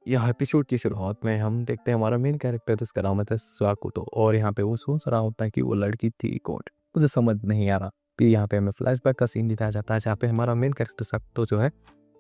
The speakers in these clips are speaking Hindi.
यहाँ एपिसोड की शुरुआत में हम देखते हैं हमारा मेन कैरेक्टर जिसका नाम है साकुतो और यहाँ पे वो सोच रहा होता है कि वो लड़की थी कौन। मुझे समझ नहीं आ रहा। फिर यहाँ पे हमें फ्लैशबैक का सीन दिखाया जाता है जहाँ पे हमारा मेन कैरेक्टर साकुतो जो है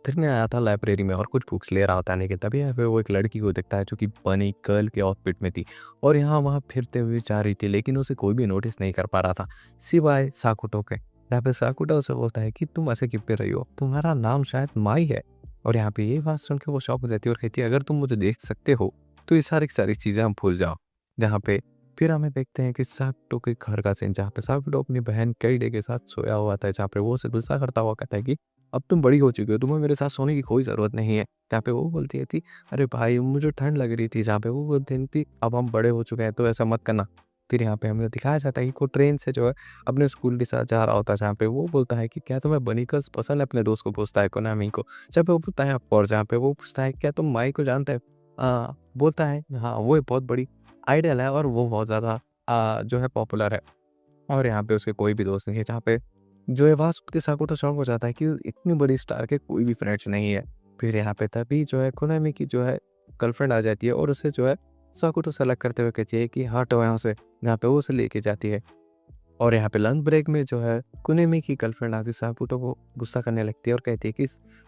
फिरने आया था लाइब्रेरी में और कुछ बुक्स ले रहा होता है, लेकिन तभी यहाँ पे वो एक लड़की को देखता है जो कि बनी गर्ल के आउटफिट में थी और यहाँ वहाँ फिरते हुए जा रही थी, लेकिन उसे कोई भी नोटिस नहीं कर पा रहा था सिवाय साकुटो के। यहाँ पे साकुटो उसे बोलता है कि तुम ऐसे क्यों पे रही हो, तुम्हारा नाम शायद माई है। और यहाँ पे ये बात सुन के वो शॉक हो जाती है और कहती है अगर तुम मुझे देख सकते हो तो ये सारी की सारी चीज़ें हम भूल जाओ। जहाँ पे फिर हमें देखते हैं कि साकुटो के घर का सीन जहाँ पे साकुटो अपनी बहन केइडे के साथ सोया हुआ था, जहाँ पे वो उसे गुस्सा करता हुआ कहता है कि अब तुम बड़ी हो चुकी हो, तुम्हें मेरे साथ सोने की कोई ज़रूरत नहीं है। जहाँ पे वो बोलती है कि अरे भाई मुझे ठंड लग रही थी, जहाँ पे वो बोलती थी अब हम बड़े हो चुके हैं तो ऐसा मत करना। फिर यहाँ पे हमें दिखाया जाता है कि वो ट्रेन से जो है अपने स्कूल के साथ जा रहा होता है, जहाँ पे वो बोलता है कि क्या तुम्हें बनीकर्स पसंद है, अपने दोस्त को पूछता है कोनामी को। जहाँ पे वो पूछता है और जहाँ पे वो पूछता है क्या तुम माई को जानते हो? बोलता है हाँ, वो एक बहुत बड़ी आइडल है और वो बहुत ज़्यादा जो है पॉपुलर है और यहाँ पे उसके कोई भी दोस्त नहीं है। जहाँ पे जो है वहाँ सुन के साकुटो शॉक हो जाता है कि इतनी बड़ी स्टार के कोई भी फ्रेंड्स नहीं है। फिर यहाँ पे तभी जो है कोनामी की जो है गर्लफ्रेंड आ जाती है और उसे जो है साकुटो से अलग करते हुए कहती है कि हटो यहाँ से, जहाँ पे वो उसे लेके जाती है। और यहाँ पे लंच ब्रेक में जो है कुनेमी की गर्लफ्रेंड आती साकुटो को गुस्सा करने लगती है और कहती है कि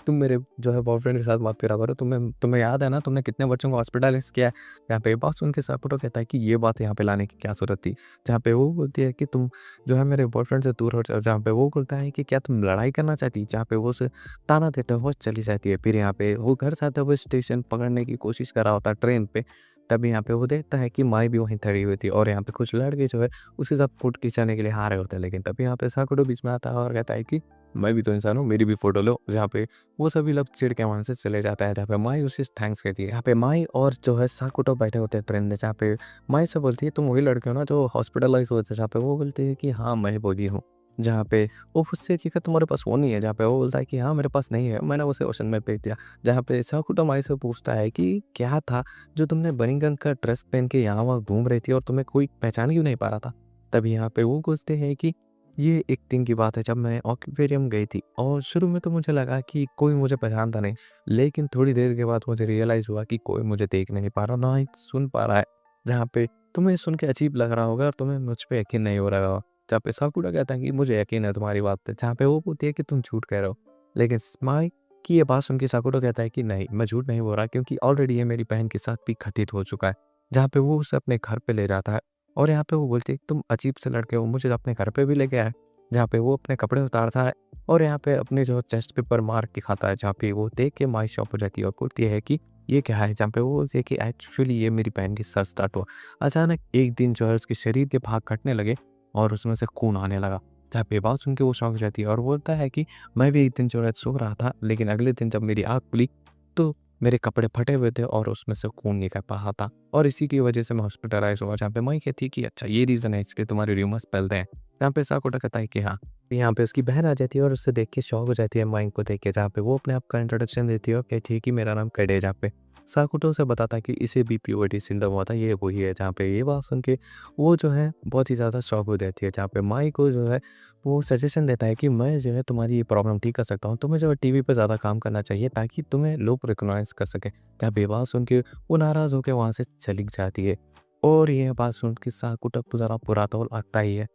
तुम मेरे जो है बॉयफ्रेंड के साथ मत फिरा करो, तुम्हें तुम्हें याद है ना तुमने कितने बच्चों को हॉस्पिटलाइज किया है। यहाँ पे ये बात सुन के साकुटो कहता है कि ये बात यहाँ पे लाने की क्या जरूरत थी। जहाँ पे वो बोलती है कि तुम जो है मेरे बॉयफ्रेंड से दूर हो जाओ। जहाँ पे वो बोलता है कि क्या तुम लड़ाई करना चाहती, जहाँ पे वो उसे ताना देते हुए चली जाती है। फिर यहाँ पे वो घर से आते हुए स्टेशन पकड़ने की कोशिश कर रहा होता है ट्रेन पे। तभी यहाँ पे वो देखता है कि माई भी वहीं खड़ी हुई थी और यहाँ पे कुछ लड़के जो है उसके साथ फ़ोटो खिंचाने के लिए आ रहे होते हैं, लेकिन तभी यहाँ पे साकुटो बीच में आता है और कहता है कि मैं भी तो इंसान हूँ, मेरी भी फ़ोटो लो। जहाँ पे वो सभी लोग चिढ़ के वहाँ से चले जाता है, जहाँ पे माई उसे थैंक्स कहती है। यहाँ पे माई और जो है साकुटो बैठे होते हैं ट्रेन में, जहाँ पे माई से बोलती है तुम वही लड़के हो ना जो हॉस्पिटलाइज़ हुए थे? जहाँ पे वो बोलती है कि हाँ, मैं वही हूँ। जहाँ पे वो पूछती है कि क्या तुम्हारे पास फ़ोन नहीं है? जहाँ पे वो बोलता है कि हाँ, मेरे पास नहीं है, मैंने उसे ओशन में फेंक दिया। जहाँ पे साकुटो माई से पूछता है कि क्या था जो तुमने बनिगन का ड्रेस पहन के यहाँ-वहाँ घूम रही थी और तुम्हें कोई पहचान क्यों नहीं पा रहा था? तभी यहाँ पे वो पूछते हैं कि ये एक दिन की बात है जब मैं ऑक्वेरियम गई थी और शुरू में तो मुझे लगा कि कोई मुझे पहचानता नहीं, लेकिन थोड़ी देर के बाद मुझे रियलाइज़ हुआ कि कोई मुझे देख नहीं पा रहा, ना ही सुन पा रहा है। जहाँ पे तुम्हें सुन के अजीब लग रहा होगा और तुम्हें मुझ पे यकीन नहीं हो रहा होगा। जहाँ पे साकुरा कहता है कि मुझे यकीन है तुम्हारी बात पे, जहाँ पे वो बोलती है कि तुम झूठ कह रहे हो। लेकिन स्माई की ये बात सुन के साकुरा कहता है कि नहीं, मैं झूठ नहीं बोल रहा क्योंकि ऑलरेडी ये मेरी बहन के साथ भी घटित हो चुका है। जहाँ पे वो उसे अपने घर पे ले जाता है और यहाँ पे वो बोलती है कि तुम अजीब से लड़के हो, मुझे अपने घर पे भी लेके आए। जहाँ पे वो अपने कपड़े उतारता है और यहाँ पे अपने जो चेस्ट पे पर मार के खाता है, जहाँ पे वो देख के माई शॉक हो जाती है और बोलती है कि ये क्या है? जहाँ पे वो बोलती है कि एक्चुअली ये मेरी बहन की सर स्टार्ट हुआ। अचानक एक दिन जो है उसके शरीर के भाग कटने लगे और उसमें से खून आने लगा। जहाँ पे ये बात सुन के वो शॉक हो जाती है और बोलता है कि मैं भी एक दिन जो है सो रहा था, लेकिन अगले दिन जब मेरी आँख खुली तो मेरे कपड़े फटे हुए थे और उसमें से खून निकल रहा था और इसी की वजह से मैं हॉस्पिटलाइज़ हुआ। जहाँ पे मई कहती है कि अच्छा ये रीज़न है इसलिए तुम्हारे रूमर्स फैलते हैं। यहाँ पे साकुटा कहता है कि हाँ। यहाँ पे उसकी बहन आ जाती है और उससे देख के शॉक हो जाती है मई को देख के, जहाँ पे वो अपने आप का इंट्रोडक्शन देती है और कहती है कि मेरा नाम कड़े है। जहाँ पे साकुटो उसे बताता है कि इसे भी प्यूबर्टी सिंड्रोम हुआ था, ये वही है। जहाँ पे ये बात सुन के वो जो है बहुत ही ज़्यादा शॉक हो जाती है। जहाँ पे माई को जो है वो सजेशन देता है कि मैं जो है तुम्हारी ये प्रॉब्लम ठीक कर सकता हूँ। तुम्हें जो है टीवी पे ज़्यादा काम करना चाहिए ताकि तुम्हें लोग रिकॉग्नाइज़ कर सकें। जहाँ पे ये बात सुन के वो नाराज़ होके वहाँ से चली जाती है और ये बात सुन के साकुटो को ज़रा बुरा तो लगता ही है।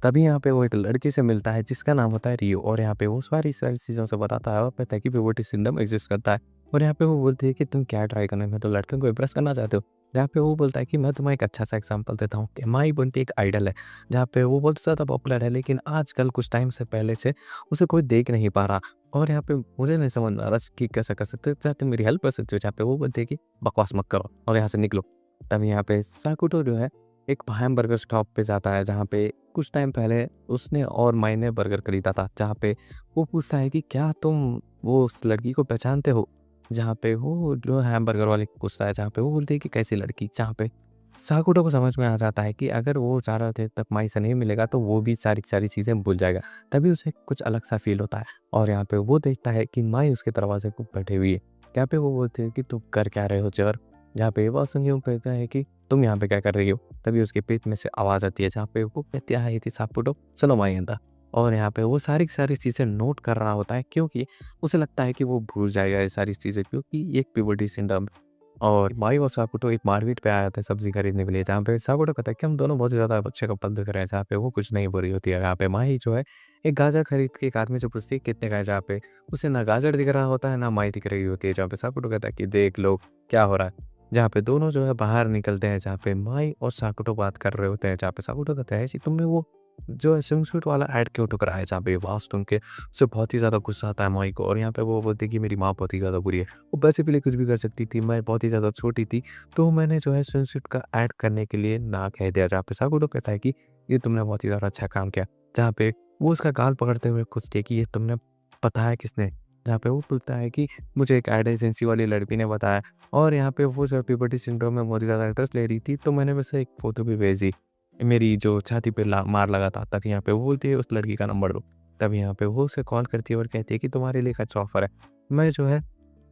तभी यहाँ पे वो एक लड़की से मिलता है जिसका नाम होता है रियो और यहाँ पे वो सारी चीज़ों से बताता है और कहता है कि प्यूबर्टी सिंड्रोम एग्जिस्ट करता है। और यहाँ पे वो बोलती है कि तुम क्या ट्राई करने में तो लड़कियों को इम्प्रेस करना चाहते हो। जहाँ पे वो बोलता है कि मैं तुम्हें एक अच्छा सा एग्जांपल देता हूँ कि माई बनती एक आइडल है, जहाँ पे वो बहुत ज़्यादा पॉपुलर है, लेकिन आजकल कुछ टाइम से पहले से उसे कोई देख नहीं पा रहा। और यहाँ पे मुझे नहीं समझ में आ रहा कि कैसे कर सकते हो, क्या तुम मेरी हेल्प कर सकते हो? जहाँ पे वो बोलती है कि बकवास मत करो और यहाँ से निकलो। तभी यहाँ पे साकुटो जो है एक हैमबर्गर शॉप पे जाता है, जहाँ पे कुछ टाइम पहले उसने और माई बर्गर खरीदा था। जहाँ पे वो पूछता है कि क्या तुम वो उस लड़की को पहचानते हो? जहाँ पे वो जो हैमबर्गर वाले को पूछता है, जहाँ पे वो बोलती है कि कैसी लड़की? जहाँ पे साकुटो को समझ में आ जाता है कि अगर वो ज़्यादा देर तक माई से नहीं मिलेगा तो वो भी सारी की सारी चीज़ें भूल जाएगा। तभी उसे कुछ अलग सा फ़ील होता है और यहाँ पे वो देखता है कि माई उसके दरवाज़े पे बैठी हुई है। यहाँ पे वो बोलती है कि तुम कर क्या रहे हो ज़र? जहाँ पे ये बात सुन के वो कहता है कि तुम यहाँ पे क्या कर रही हो? तभी उसके पेट में से आवाज़ आती है, जहाँ पे वो कहती है कि सापुटो चलो माई अंदर। और यहाँ पे वो सारी की सारी चीज़ें नोट कर रहा होता है क्योंकि उसे लगता है कि वो भूल जाएगा ये सारी चीज़ें, क्योंकि ये एक प्यूबर्टी सिंड्रोम है। और माई और साकुटो एक मार्केट पे आया था सब्ज़ी खरीदने के लिए, जहाँ पे साकुटो कहता है कि हम दोनों बहुत ही ज़्यादा अच्छे कपल दिख रहे हैं, जहाँ पे वो कुछ नहीं बोल रही होती है। यहाँ पे माई जो है एक गाजर खरीद के एक आदमी से पूछती है कितने का है, जहाँ पे उसे ना गाजर दिख रहा होता है, ना माई दिख रही होती है, जहाँ पे साकुटो कहता है कि देख लो क्या हो रहा है। जहाँ पे दोनों जो है बाहर निकलते हैं, जहाँ पे माई और साकुटो बात कर रहे होते हैं, जहाँ पे साकुटो कहता है कि तुमने वो जो है स्विमसूट वाला ऐड क्यों ठुकराया, जहाँ पे ये आवाज़ सुन के उसे बहुत ही ज़्यादा गुस्सा आता है माई को। और यहाँ पे वो बोलती है कि मेरी माँ बहुत ही ज़्यादा बुरी है, वो पैसे के लिए कुछ भी कर सकती थी, मैं बहुत ही ज़्यादा छोटी थी, तो मैंने जो है स्विमसूट का ऐड करने के लिए ना कह दिया। जहाँ पे साकुटो कहता है कि ये तुमने बहुत ही ज़्यादा अच्छा काम किया। जहाँ पे वो उसका गाल पकड़ते हुए पूछती है कि ये तुमने बताया किसने? जहाँ पे वो बोलता है कि मुझे एक एड एजेंसी वाली लड़की ने बताया। और यहाँ पे वो जो है प्यूबर्टी सिंड्रोम में बहुत ही ज़्यादा इंटरेस्ट ले रही थी, तो मैंने वैसे एक फ़ोटो भी भेजी। मेरी जो छाती पे मार लगा था, तब यहाँ पे वो बोलती है उस लड़की का नंबर दो। तब यहाँ पे वो उसे कॉल करती है और कहती है कि तुम्हारे लिए एक अच्छा ऑफर है। मैं जो है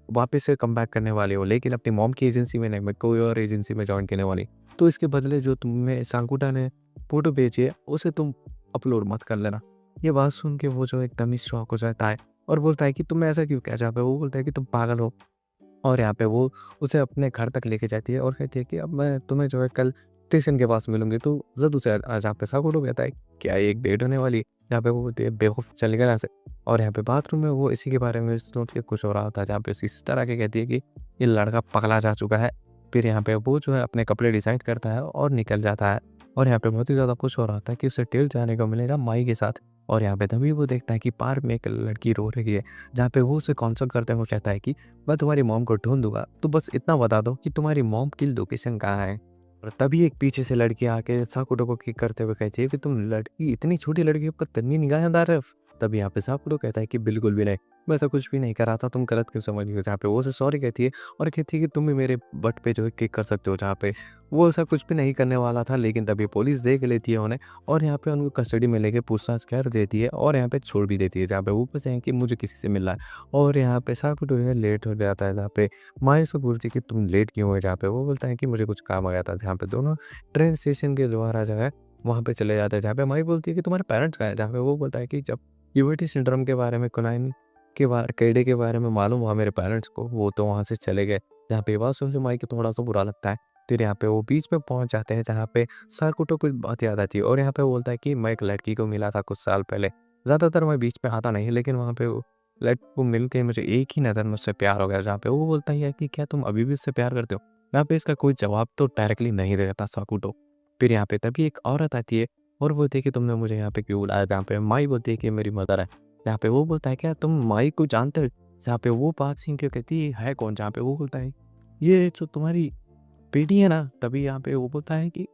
वापस से कमबैक करने वाली हूँ, लेकिन अपनी मॉम की एजेंसी में नहीं, मैं कोई और एजेंसी में जॉइन करने वाली। तो इसके बदले जो तुम्हें सांकुटा ने फ़ोटो भेजी है, उसे तुम अपलोड मत कर लेना। ये बात सुन के वो जो एकदम ही शॉक हो जाता है और बोलता है कि तुमने ऐसा क्यों किया? जहाँ पे वो बोलता है कि तुम पागल हो। और यहाँ पे वो उसे अपने घर तक लेके जाती है और कहती है कि अब मैं तुम्हें जो है कल स्टेशन के पास मिलूँगी, तो ज़रूर से जहाँ पे साकुटो कहता है क्या ये एक डेट होने वाली है? जहाँ पे वो बोलती है बेवकूफ़ चल निकल यहाँ से। और यहाँ पे बाथरूम में वो इसी के बारे में सोच के खुश हो रहा था, जहाँ पे उसकी सिस्टर आके कहती है कि ये लड़का पगला जा चुका है। फिर यहाँ पे वो जो है अपने कपड़े डिसाइड करता है और निकल जाता है। और यहाँ पे बहुत ही ज़्यादा खुश हो रहा था कि उसे टेल जाने को मिलेगा माई के साथ। और यहाँ पे तभी वो देखता है कि पार्क में एक लड़की रो रही है, जहाँ पे वो उसे कॉन्सर्न करते हुए कहता है कि मैं तुम्हारी मॉम को ढूँढ दूँगा, तो बस इतना बता दो कि तुम्हारी मॉम की लोकेशन कहाँ है? और तभी एक पीछे से लड़की आके साकुटो को किक करते हुए कहती है कि तुम लड़की इतनी छोटी लड़की के ऊपर इतनी निगाहें डाल रहे हो? तभी यहाँ पे साकुटो कहता है कि बिल्कुल भी नहीं, मैं ऐसा कुछ भी नहीं करा था, तुम गलत क्यों समझ रही हो? जहाँ पे वो उसे सॉरी कहती है और कहती है कि तुम भी मेरे बट पे जो है किक कर सकते हो, जहाँ पे वो ऐसा कुछ भी नहीं करने वाला था, लेकिन तभी पुलिस देख लेती है उन्हें और यहाँ पे उनको कस्टडी में लेके पूछताछ कर देती है और यहाँ पे छोड़ भी देती है, जहाँ पे वो पूछते हैं कि मुझे किसी से मिलना है। और यहाँ पे साकुटो जो है लेट हो जाता है, जहाँ पे माँ उसको बोलती है कि तुम लेट क्यों हुए? जहाँ पे वो बोलता है कि मुझे कुछ काम आ गया था, जहाँ पे दोनों ट्रेन स्टेशन के द्वारा जो है वहाँ पे चले जाते हैं, जहाँ पे माई बोलती है कि तुम्हारे पेरेंट्स कहाँ हैं? जहाँ पे वो बोलता है कि जब प्यूबर्टी सिंड्रोम के बारे में कुनाइन के कीड़े के बारे में मालूम हुआ मेरे पेरेंट्स को, वो तो वहाँ से चले गए। जहाँ पे ये बात सुन के माई को थोड़ा-सा बुरा लगता है। फिर यहाँ पे वो बीच में पहुँच जाते हैं, जहाँ पे साकुटो को बहुत याद आती है और यहाँ पे वो बोलता है कि मैं एक लड़की को मिला था कुछ साल पहले। ज़्यादातर मैं बीच में आता नहीं, लेकिन वहाँ पे वो लड़की को मिल के मुझे एक ही नज़र में उससे प्यार हो गया। जहाँ पे वो बोलता ही है कि क्या तुम अभी भी उससे प्यार करते हो? यहाँ पे इसका कोई जवाब तो डायरेक्टली नहीं देता साकुटो। फिर यहाँ पे तभी एक औरत आती है और बोलती है कि तुमने मुझे यहाँ पे क्यों बुलाया? जहाँ पे माई बोलती है कि मेरी मदर है। जहाँ पे वो बोलता है क्या तुम माई को जानते हो? जहाँ पे वो बात सुन के कहती है कौन? जहाँ पे वो बोलता है ये जो तुम्हारी बेटी है ना? तभी यहाँ पे वो बोलता है कि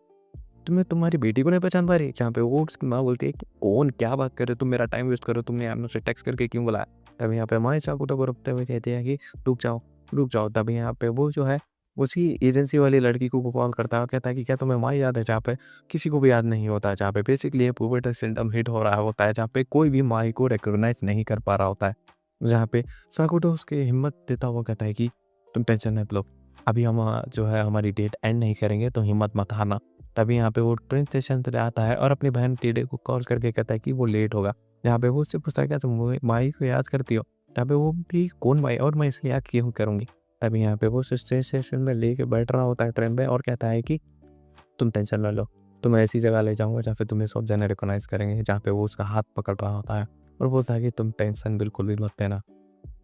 तुम्हें तुम्हारी बेटी को नहीं पहचान पा रही? जहाँ पे वो उसकी माँ बोलती है कि कौन? क्या बात कर रहे हो? तुम मेरा टाइम वेस्ट कर रहे हो, तुमने मुझसे टेक्स्ट करके क्यों बुलाया? तभी यहाँ पे माई साकुटो को रोकते हुए कहती है कि रुक जाओ, रुक जाओ। तभी यहाँ पे वो जो है उसी एजेंसी वाली लड़की को वो कॉल करता है और कहता है कि क्या तुम्हें माई याद है? जहाँ पे किसी को भी याद नहीं होता, जहाँ पे बेसिकली ये पुबर्टी सिंड्रोम हिट हो रहा होता है, जहाँ पे कोई भी माई को रिकॉग्नाइज़ नहीं कर पा रहा होता है। जहाँ पे साकुटो उसके हिम्मत देता हुआ कहता है कि तुम टेंशन मत लो, अभी हम जो है हमारी डेट एंड नहीं करेंगे, तो हिम्मत मत हारना। तभी यहाँ पे वो ट्रेन स्टेशन पे आता है और अपनी बहन टीडे को कॉल करके कहता है कि वो लेट होगा। जहाँ पे वो उससे पूछता है क्या तुम माई को याद करती हो? तहाँ पे वो बोलती है कौन माई और मैं इसे याद क्यों करूँगी? तभी यहाँ पे वो उसे ट्रेन स्टेशन में लेके बैठ रहा होता है ट्रेन में और कहता है कि तुम टेंशन ना लो, तुम्हें ऐसी जगह ले जाऊँगा जहाँ पे तुम्हें सब जने रिकॉग्नाइज़ करेंगे। जहाँ पे वो उसका हाथ पकड़ रहा होता है और बोलता है कि तुम टेंशन बिल्कुल भी मत लेना।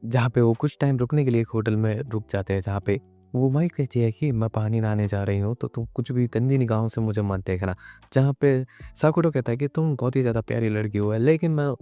जहाँ पे वो कुछ टाइम रुकने के लिए एक होटल में रुक जाते हैं, जहाँ पे वो माई कहती है कि मैं पानी नहाने जा रही हूँ, तो तुम कुछ भी गंदी निगाहों से मुझे मत देखना। जहाँ पे साकुटो कहता है कि तुम बहुत ही ज़्यादा प्यारी लड़की हो, लेकिन मैं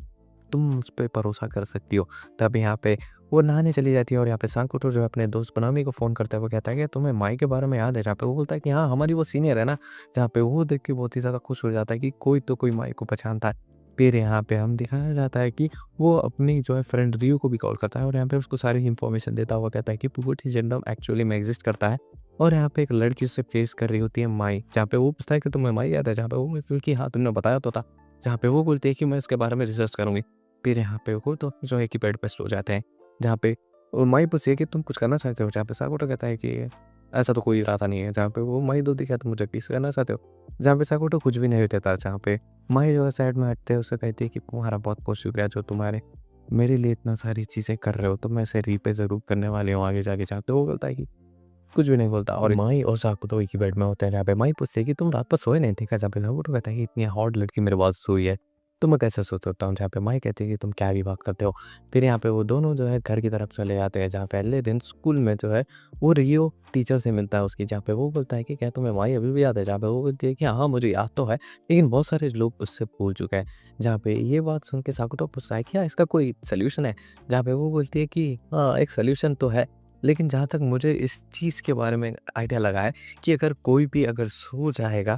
तुम मुझ पे भरोसा कर सकती हो। तब यहाँ पे वो नहाने चली जाती है और यहाँ पे साकुटो जो है अपने दोस्त बनामी को फ़ोन करता है, वो कहता है कि तुम्हें माई के बारे में याद है? जहाँ पे वो बोलता है कि हाँ, हमारी वो सीनियर है ना। जहाँ पे वो देख के बहुत ही ज़्यादा खुश हो जाता है कि कोई तो कोई माई को पहचानता है। फिर यहाँ पे हम दिखाया जाता है कि वो अपनी जो है फ्रेंड रियो को भी कॉल करता है और यहाँ पे उसको सारी इन्फॉर्मेशन देता हुआ कहता है कि पुबर्टी सिंड्रोम एक्चुअली में एग्जिस्ट करता है। और यहाँ पे एक लड़की उससे फेस कर रही होती है माई, जहाँ पे वो पूछता है कि तुम्हें माई याद है? जहाँ पे वो बोलती है कि हाँ, तुमने बताया तो था। जहाँ पे वो बोलती है कि मैं इसके बारे में रिसर्च करूँगी। फिर यहाँ पे वो तो जो है कि बेड पे सो जाते हैं, जहाँ पे माई पूछती है कि तुम कुछ करना चाहते हो? जहाँ पे साकुटो कहता है कि ऐसा तो कोई इरादा नहीं है। जहाँ पे वो माई बोलती है क्या तुम मुझे किस करना चाहते हो? जहाँ पे साकुटो कुछ भी नहीं देता, जहाँ पे माई जो है साइड में हटते हैं, उससे कहती है कि तुम्हारा बहुत-बहुत शुक्रिया जो तुम्हारे मेरे लिए इतना सारी चीज़ें कर रहे हो, तो मैं इसे रीपे ज़रूर करने वाली हूँ आगे जाके। जहाँ पे वो बोलता है कि कुछ भी नहीं बोलता। और माई और साकुतो एक ही बेड में होते हैं, जहाँ पे माई पूछती है कि तुम रात भर सोए नहीं थे क्या? जहाँ पे साकुतो कहता है कि इतनी हॉट लड़की मेरे पास सोई है, तो मैं कैसे सो सकता हूँ? जहाँ पे माई कहती है कि तुम क्या ही बात करते हो। फिर यहाँ पे वो दोनों जो है घर की तरफ चले जाते हैं, जहाँ पे अगले दिन स्कूल में जो है वो रियो टीचर से मिलता है उसकी, जहाँ पे वो बोलता है कि क्या तुम्हें माई अभी भी याद है? जहाँ पे वो बोलती है कि हाँ, मुझे याद तो है, लेकिन बहुत सारे लोग उससे भूल चुके हैं। जहाँ पे ये बात सुन के साकुतो पूछता है क्या इसका कोई सॉल्यूशन है? जहाँ पे वो बोलती है कि हाँ, एक सॉल्यूशन तो है, लेकिन जहाँ तक मुझे इस चीज़ के बारे में आइडिया लगा है कि अगर कोई भी अगर सो जाएगा,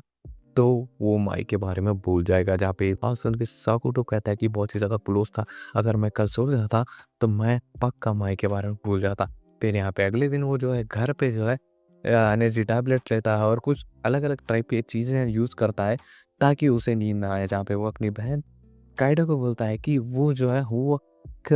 तो वो माई के बारे में भूल जाएगा। जहाँ पे ये बात सुन के साकुटो कहता है कि बहुत ही ज़्यादा क्लोज़ था, अगर मैं कल सो जाता, तो मैं पक्का माई के बारे में भूल जाता। फिर यहाँ पे अगले दिन वो जो है घर पे जो है एनर्जी टैबलेट लेता है और कुछ अलग-अलग टाइप की चीज़ें यूज़ करता है, ताकि उसे नींद ना आए। जहाँ पे वो अपनी बहन काइडो को बोलता है कि वो जो है होमवर्क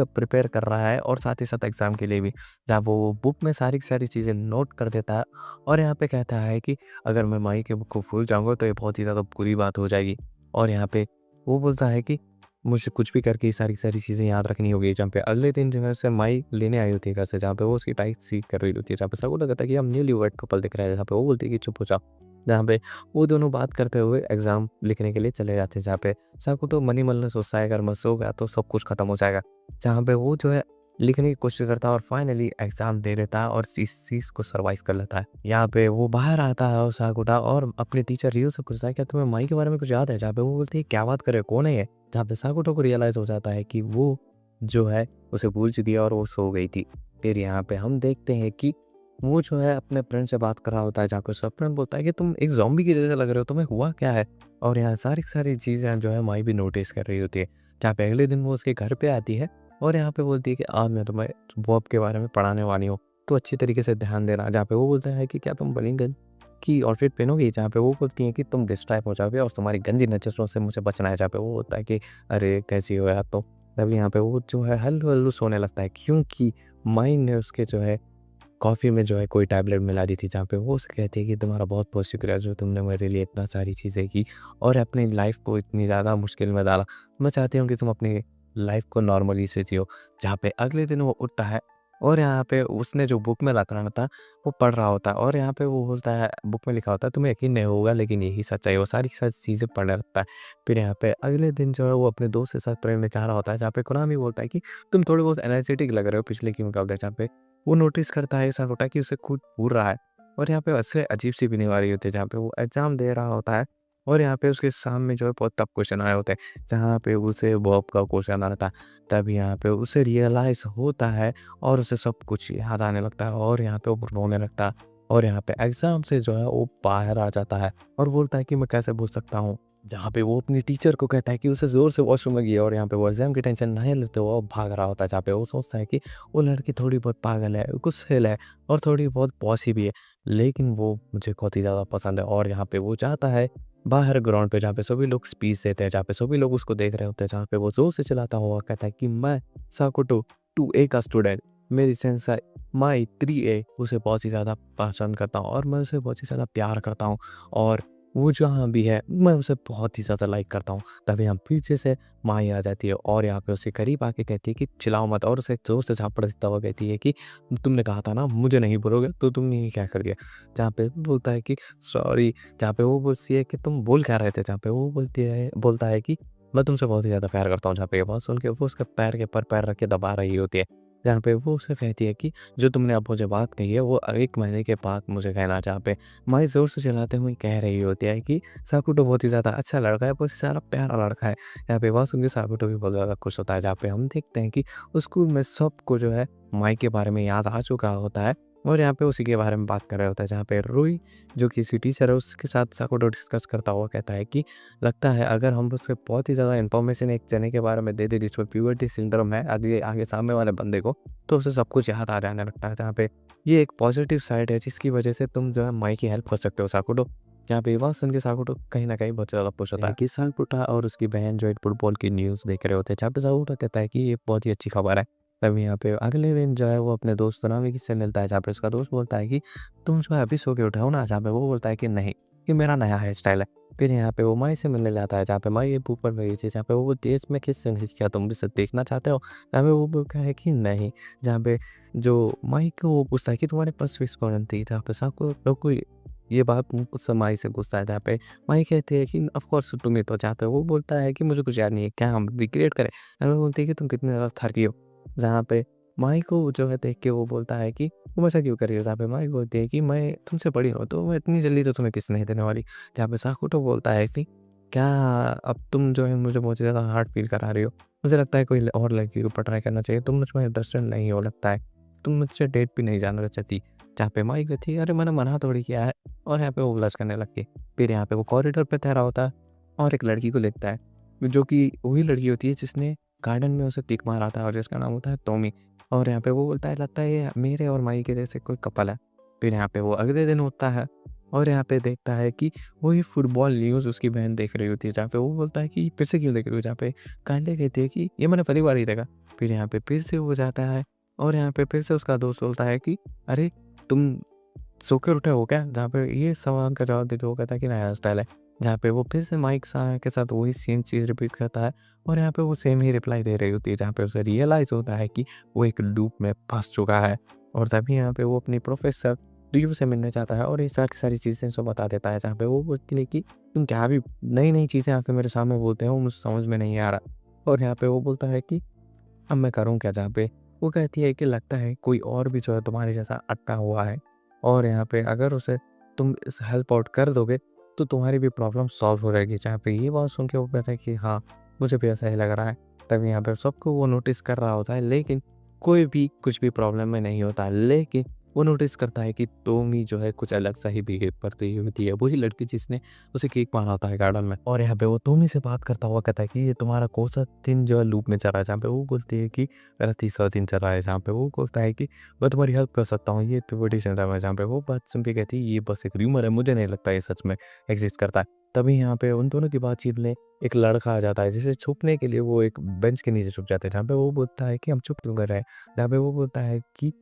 प्रिपेयर कर रहा है और साथ ही साथ एग्ज़ाम के लिए भी। जहाँ वो बुक में सारी की सारी चीज़ें नोट कर देता है और यहाँ पे कहता है कि अगर मैं माई के बुक को भूल जाऊँगा तो ये बहुत ही ज़्यादा बुरी बात हो जाएगी। और यहाँ पे वो बोलता है कि मुझे कुछ भी करके ये सारी की सारी चीज़ें याद रखनी होगी। जहाँ पे अगले दिन जो है उसे माई लेने आई होती है घर से, जहाँ पे वो उसकी टाई सी कर रही होती है। जहाँ पे सबको लगता है कि हम न्यूली वेड कपल दिख रहे हैं। जहाँ पे वो बोलती है कि चुप हो जाओ। जहाँ पे वो दोनों बात करते हुए एग्ज़ाम लिखने के लिए चले जाते हैं। जहाँ पे साकुटो मनी मन में सोचता है अगर मैं सो गया तो सब कुछ खत्म हो जाएगा। जहाँ पे वो जो है लिखने की कोशिश करता है और फाइनली एग्ज़ाम दे देता है और इस चीज़ को सर्वाइव कर लेता है। यहाँ पे वो बाहर आता है और साकुटा और अपने टीचर रियो से पूछता है क्या तुम्हें माई के बारे में कुछ याद है? जहाँ पे वो बोलती है क्या बात कर रहे हो? कौन है ये? जहाँ पे साकुटो को रियलाइज़ हो जाता है कि वो जो है उसे भूल चुकी है और वो सो गई थी। फिर यहाँ पे हम देखते हैं कि वो जो है अपने फ्रेंड से बात कर रहा होता है, जहाँ पे उसका फ्रेंड बोलता है कि तुम एक ज़ॉम्बी की जैसे लग रहे हो, तुम्हें हुआ क्या है? और यहाँ सारी की सारी चीज़ें जो है माई भी नोटिस कर रही होती है। जहाँ पे अगले दिन वो उसके घर पे आती है और यहाँ पे बोलती है कि आज मैं तुम्हें बॉब के बारे में पढ़ाने वाली हूँ, तो अच्छी तरीके से ध्यान देना। जहाँ पे वो बोलता है कि क्या तुम बलिंगन की आउटफिट पहनोगी? जहाँ पे वो बोलती है कि तुम डिस्ट्रैक्ट हो जाओगे और तुम्हारी गंदी नज़रों से मुझे बचना है। जहाँ पे वो बोलता है कि अरे कैसी हो यार तुम? तभी यहाँ पे वो जो है हल्लू-हल्लू सोने लगता है, क्योंकि माई ने उसके जो है कॉफ़ी में जो है कोई टैबलेट मिला दी थी। जहाँ पे वो उसे कहती है कि तुम्हारा बहुत-बहुत शुक्रिया जो तुमने मेरे लिए इतना सारी चीज़ें की और अपनी लाइफ़ को इतनी ज़्यादा मुश्किल में डाला। मैं चाहती हूँ कि तुम अपनी लाइफ़ को नॉर्मली से जियो। जहाँ पे अगले दिन वो उठता है और यहाँ पे उसने जो बुक में रखा था, वो पढ़ रहा होता है और यहाँ पे वो बोलता है, बुक में लिखा होता है तुम्हें यकीन नहीं होगा लेकिन यही सच्चाई है। वो सारी की सारी चीज़ें पढ़ने लगता है। फिर यहाँ पे अगले दिन जो है वो अपने दोस्त के साथ ट्रेन में जा रहा होता है, जहाँ पे कुनामी बोलता है कि तुम थोड़े बहुत एनर्जेटिक लग रहे हो पिछले के मुकाबले। जहाँ पे वो नोटिस करता है, ऐसा होता है कि उसे खुद भूल रहा है और यहाँ पे उससे अजीब-सी फीलिंग आ रही होती है, जहाँ पे वो एग्ज़ाम दे रहा होता है और यहाँ पे उसके सामने जो है बहुत टफ क्वेश्चन आए होते हैं, जहाँ पे उसे बॉब का क्वेश्चन आ रहा था। तब यहाँ पे उसे रियलाइज़ होता है और उसे सब कुछ याद आने लगता है और यहाँ पे वो रोने लगता है और यहाँ पे एग्ज़ाम से जो है वो बाहर आ जाता है और बोलता है कि मैं कैसे भूल सकता हूँ। जहाँ पे वो अपनी टीचर को कहता है कि उसे ज़ोर से वॉशरूम में गया और यहाँ पे वो एग्ज़ाम की टेंशन नहीं लेते हुए वो भाग रहा होता है। जहाँ पे वो सोचता है कि वो लड़की थोड़ी बहुत पागल है, गुस्सैल है और थोड़ी बहुत बॉसी भी है, लेकिन वो मुझे बहुत ही ज़्यादा पसंद है। और यहाँ पे वो जाता है बाहर ग्राउंड पे, जहाँ पे सभी लोग स्पीच देते हैं, जहाँ पे सभी लोग उसको देख रहे होते हैं, जहाँ पे वो ज़ोर से चिल्लाता हुआ कहता है कि मैं साकुटो 2A का स्टूडेंट, मेरी सेंसेई माई 3A उसे बहुत ही ज़्यादा पसंद करता हूँ और मैं उसे बहुत ही ज़्यादा प्यार करता हूँ और वो जहाँ भी है मैं उसे बहुत ही ज़्यादा लाइक करता हूँ। तभी हम पीछे से माँ ही आ जाती है और यहाँ पे उसके करीब आके कहती है कि चिल्लाओ मत और उसे ज़ोर से झापड़ देता हुआ कहती है कि तुमने कहा था ना मुझे नहीं बोलोगे, तो तुमने ये क्या कर दिया? जहाँ पे वो बोलता है कि सॉरी। जहाँ पे वो बोलती है कि तुम बोल क्या रहे थे? जहाँ पे वो बोलता है कि मैं तुमसे बहुत ही ज़्यादा प्यार करता हूँ। जहाँ पे ये बात सुन के वो उसके पैर के ऊपर पैर रख के दबा रही होती है। जहाँ पे वो उसे कहती है कि जो तुमने अब मुझे बात कही है वो 1 महीने के बाद मुझे कहना। जहाँ पे माई ज़ोर से चिल्लाते हुए कह रही होती है कि साकुटो बहुत ही ज़्यादा अच्छा लड़का है, बहुत ही ज़्यादा प्यारा लड़का है। यहाँ पे बात सुन के साकुटो भी बहुत ज़्यादा खुश होता है, जहाँ पे हम देखते हैं कि उस स्कूल में सबको जो है माई के बारे में याद आ चुका होता है और यहाँ पे उसी के बारे में बात कर रहा होता है। जहाँ पे रुई जो किसी टीचर है उसके साथ साकुटो डिस्कस करता हुआ कहता है कि लगता है अगर हम उससे बहुत ही ज़्यादा इन्फॉर्मेशन एक जने के बारे में दे दें जिसमें प्यूबर्टी सिंड्रोम है आगे आगे सामने वाले बंदे को, तो उसे सब कुछ याद आ जाने लगता है। जहाँ पे ये एक पॉजिटिव साइड है जिसकी वजह से तुम जो है माई की हेल्प कर सकते हो साकुटो। यहाँ पे ये बात सुन के साकुटो कहीं न कहीं बहुत ज़्यादा खुश होता है कि साकुटा और उसकी बहन जो है फुटबॉल की न्यूज़ देख रहे होते हैं। जहाँ पे साकुटो कहता है कि ये बहुत ही अच्छी खबर है। तभी यहाँ पे अगले दिन जो है वो अपने दोस्त नामिकी से मिलता है, जहाँ पे उसका दोस्त बोलता है कि तुम जो है अभी सो के उठे हो ना? जहाँ पे वो बोलता है कि नहीं, ये मेरा नया हेयर स्टाइल है। फिर यहाँ पे वो माई से मिलने जाता है, जहाँ पे माई एक ऊपर रही थी, जहाँ पे वो बोलती है इसमें किस क्या तुम इसे देखना चाहते हो? जहाँ पे वो बोलता है कि नहीं, जहाँ पे जो माई को वो पूछता है कि तुम्हारे पास स्विच कौन थी? जहाँ पे साकू लोग को ये बात उस माई से पूछता है, जहाँ पे माई कहती है कि ऑफ कोर्स तुम ही तो चाहते हो। वो बोलता है कि मुझे कुछ याद नहीं है, क्या हम रिक्रिएट करें? वो बोलती है कि तुम कितने ज़्यादा थकी हो। जहाँ पे माई को जो है देख के वो बोलता है कि तुम ऐसा क्यों कर रही हो? जहाँ पे माई बोलती है कि मैं तुमसे बड़ी हूँ, तो मैं इतनी जल्दी तो तुम्हें किस नहीं देने वाली। जहाँ पे साकुटो बोलता है कि क्या अब तुम जो है मुझे बहुत ज़्यादा हार्ड फ़ील करा रही हो। मुझे लगता है कोई और लड़की के ऊपर ट्राई करना चाहिए। तुम मुझ में इंटरेस्टेड नहीं हो लगता है। तुम मुझसे डेट भी नहीं जाना चाहती। जहाँ पे माई कहती है अरे मैंने मना थोड़ी किया है, और यहाँ पे वो ब्लश करने लगती है। फिर यहाँ पे वो कॉरिडोर पे ठहरा होता है और एक लड़की को देखता है, जो कि वही लड़की होती है जिसने गार्डन में उसे किक मारा था और जिसका नाम होता है टॉमी। और यहाँ पे वो बोलता है लगता है ये मेरे और माई के जैसे कोई कपल है। फिर यहाँ पे वो अगले दिन उठता है और यहाँ पे देखता है कि वही फुटबॉल न्यूज़ उसकी बहन देख रही होती है, जहाँ पे वो बोलता है कि फिर से क्यों देख रही हो? जहाँ पे कांडे कहती है कि ये मैंने पहली बार ही देखा। फिर यहाँ पे फिर से वो जाता है और यहाँ पे फिर से उसका दोस्त बोलता है कि अरे तुम सो के उठे हो क्या? जहाँ पे ये सवाल का जवाब देके वो कहता है कि नया स्टाइल है। जहाँ पे वो फिर से माइक सा के साथ वही सेम चीज़ रिपीट करता है और यहाँ पे वो सेम ही रिप्लाई दे रही होती है, जहाँ पे उसे रियलाइज़ होता है कि वो एक लूप में फँस चुका है। और तभी यहाँ पे वो अपनी प्रोफ़ेसर रियू से मिलने जाता है और ये सारी की सारी चीज़ें उसको बता देता है, जहाँ पे वो बोलती है कि तुम क्या भी नई-नई चीज़ें आके मेरे सामने बोलते हो, मुझे समझ में नहीं आ रहा। और यहाँ पे वो बोलता है कि अब मैं करूँ क्या? जहाँ पे वो कहती है कि लगता है कोई और भी जो है तुम्हारे जैसा अटका हुआ है, और यहाँ पे अगर उसे तुम इस हेल्प आउट कर दोगे तो तुम्हारी भी प्रॉब्लम सॉल्व हो जाएगी। जहाँ पे ये बात सुन के वो कहता है कि हाँ, मुझे भी ऐसा ही लग रहा है। तभी यहाँ पे सबको वो नोटिस कर रहा होता है, लेकिन कोई भी कुछ भी प्रॉब्लम में नहीं होता है। लेकिन वो नोटिस करता है कि टॉमी जो है कुछ अलग सा ही बिहेव करती होती है। वही लड़की जिसने उसे किक मारा होता है गार्डन में। और यहाँ पे वो टॉमी से बात करता हुआ कहता है कि ये तुम्हारा कौन-सा दिन जो है लूप में चल रहा है? जहाँ पे वो बोलती है कि मेरा तीसरा दिन चल रहा है। जहाँ पे वो बोलता है कि मैं तुम्हारी हेल्प कर सकता हूँ, ये एक्टिविटी चल रहा है। जहाँ पे वो बात सुन के कहती है ये बस एक र्यूमर है, मुझे नहीं लगता ये सच में एग्ज़िस्ट करता है। तभी यहाँ पे उन दोनों की बातचीत में एक लड़का आ जाता है, जिसे छुपने के लिए वो एक बेंच के नीचे छुप जाते हैं। जहाँ पे वो बोलता है कि हम चुप क्यों कर रहे हैं? जहाँ पे वो बोलता है कि